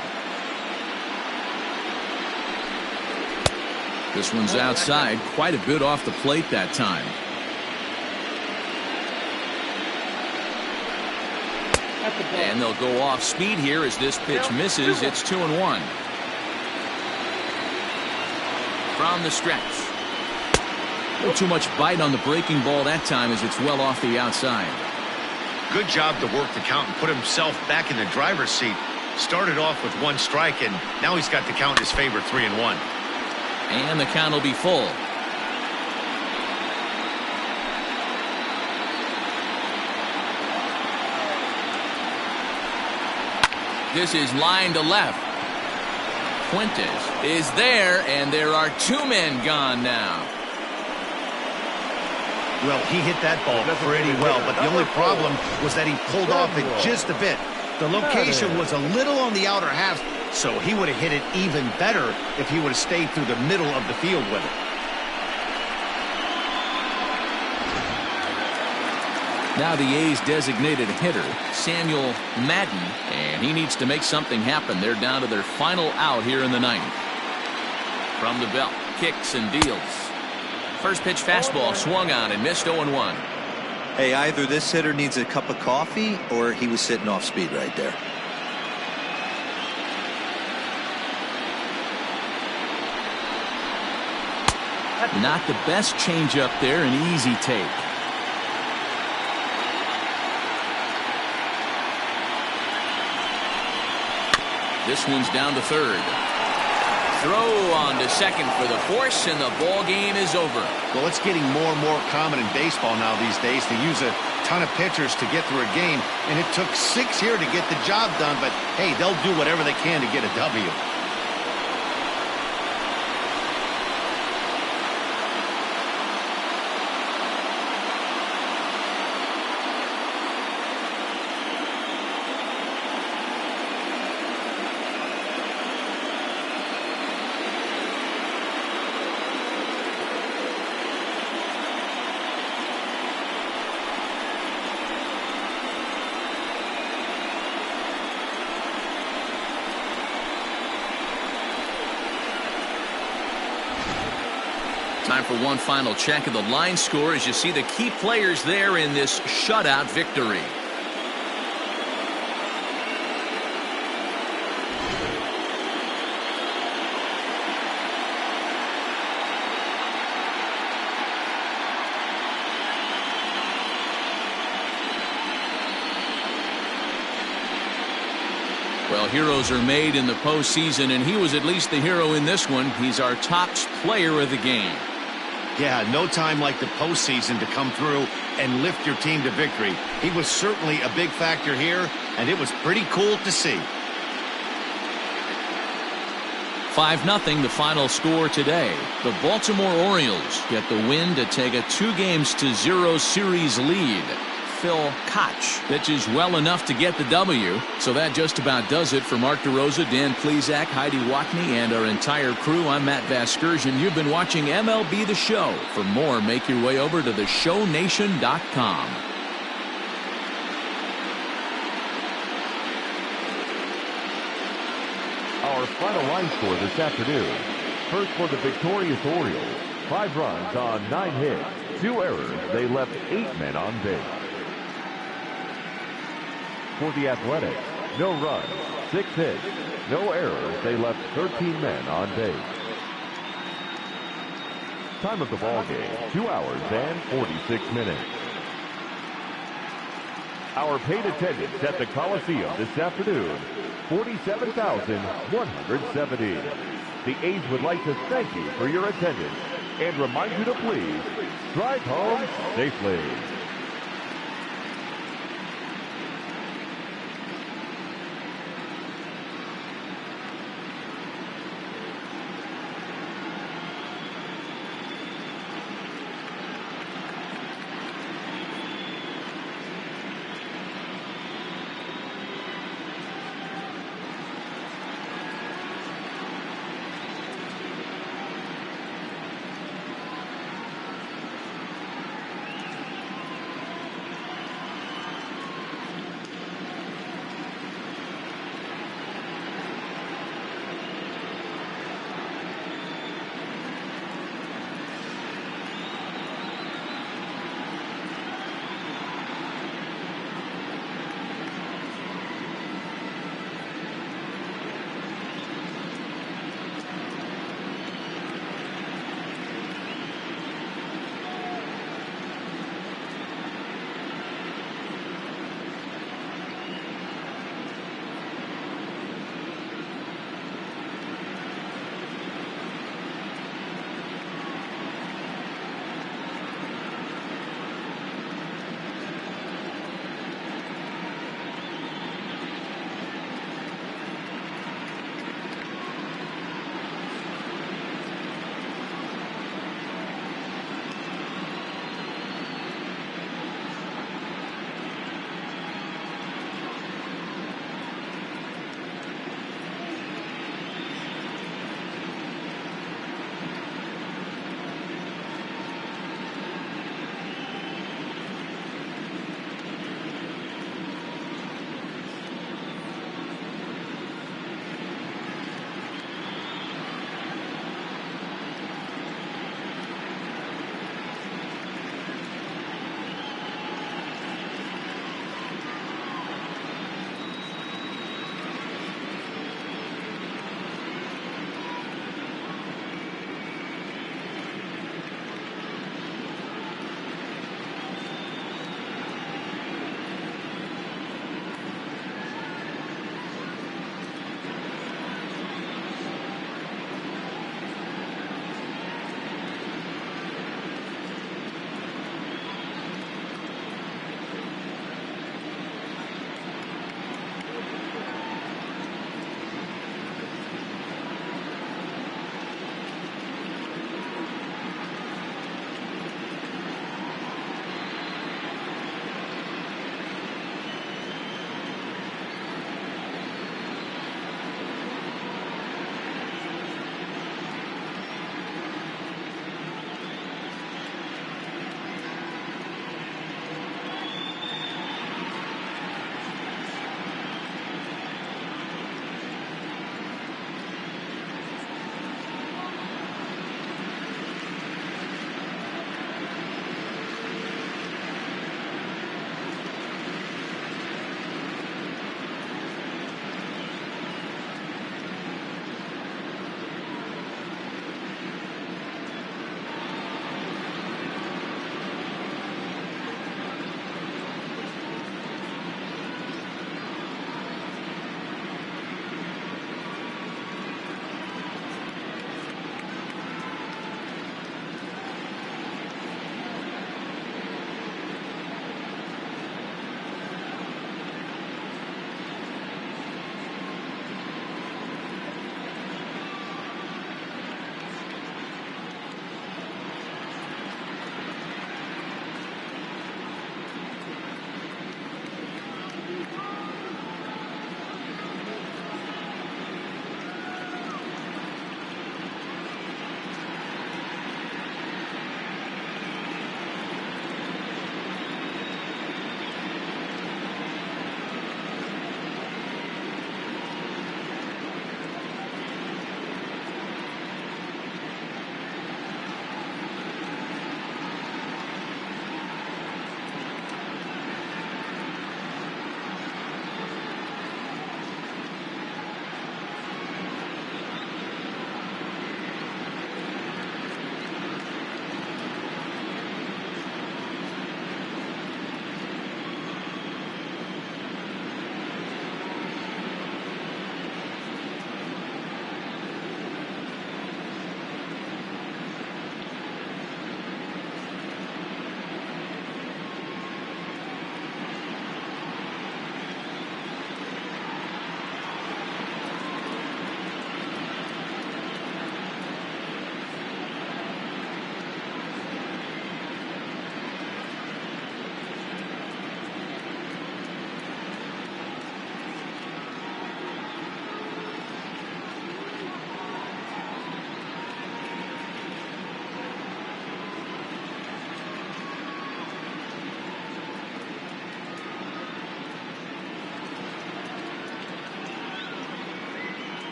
This one's outside, quite a bit off the plate that time. And they'll go off speed here as this pitch misses. It's 2-1. From the stretch. A little too much bite on the breaking ball that time as it's well off the outside. Good job to work the count and put himself back in the driver's seat. Started off with one strike, and now he's got the count in his favor, 3-1. And the count will be full. This is line to left. Fuentes is there, and there are two men gone now. Well, he hit that ball pretty well, but the only problem was that he pulled off it just a bit. The location was a little on the outer half, so he would have hit it even better if he would have stayed through the middle of the field with it. Now the A's designated hitter, Samuel Madden, and he needs to make something happen. They're down to their final out here in the ninth. From the belt, kicks and deals. First pitch fastball swung on and missed 0-1. Hey, either this hitter needs a cup of coffee or he was sitting off speed right there. Not the best changeup there, an easy take. This one's down to third. Throw on to second for the force, and the ball game is over. Well, it's getting more and more common in baseball now these days to use a ton of pitchers to get through a game, and it took 6 here to get the job done, but hey, they'll do whatever they can to get a W. Time for one final check of the line score as you see the key players there in this shutout victory. Well, heroes are made in the postseason, and he was at least the hero in this one. He's our top player of the game. Yeah, no time like the postseason to come through and lift your team to victory. He was certainly a big factor here, and it was pretty cool to see. 5-0 the final score today. The Baltimore Orioles get the win to take a 2-0 series lead. Phil Koch pitches well enough to get the W. So that just about does it for Mark DeRosa, Dan Plesac, Heidi Watney, and our entire crew. I'm Matt Vasgersian. You've been watching MLB The Show. For more, make your way over to theshownation.com. Our final line score this afternoon. First for the victorious Orioles. 5 runs on 9 hits. 2 errors. They left 8 men on base. For the Athletics, no runs, 6 hits, no errors. They left 13 men on base. Time of the ball game, 2 hours and 46 minutes. Our paid attendance at the Coliseum this afternoon, 47,170. the A's would like to thank you for your attendance and remind you to please drive home safely.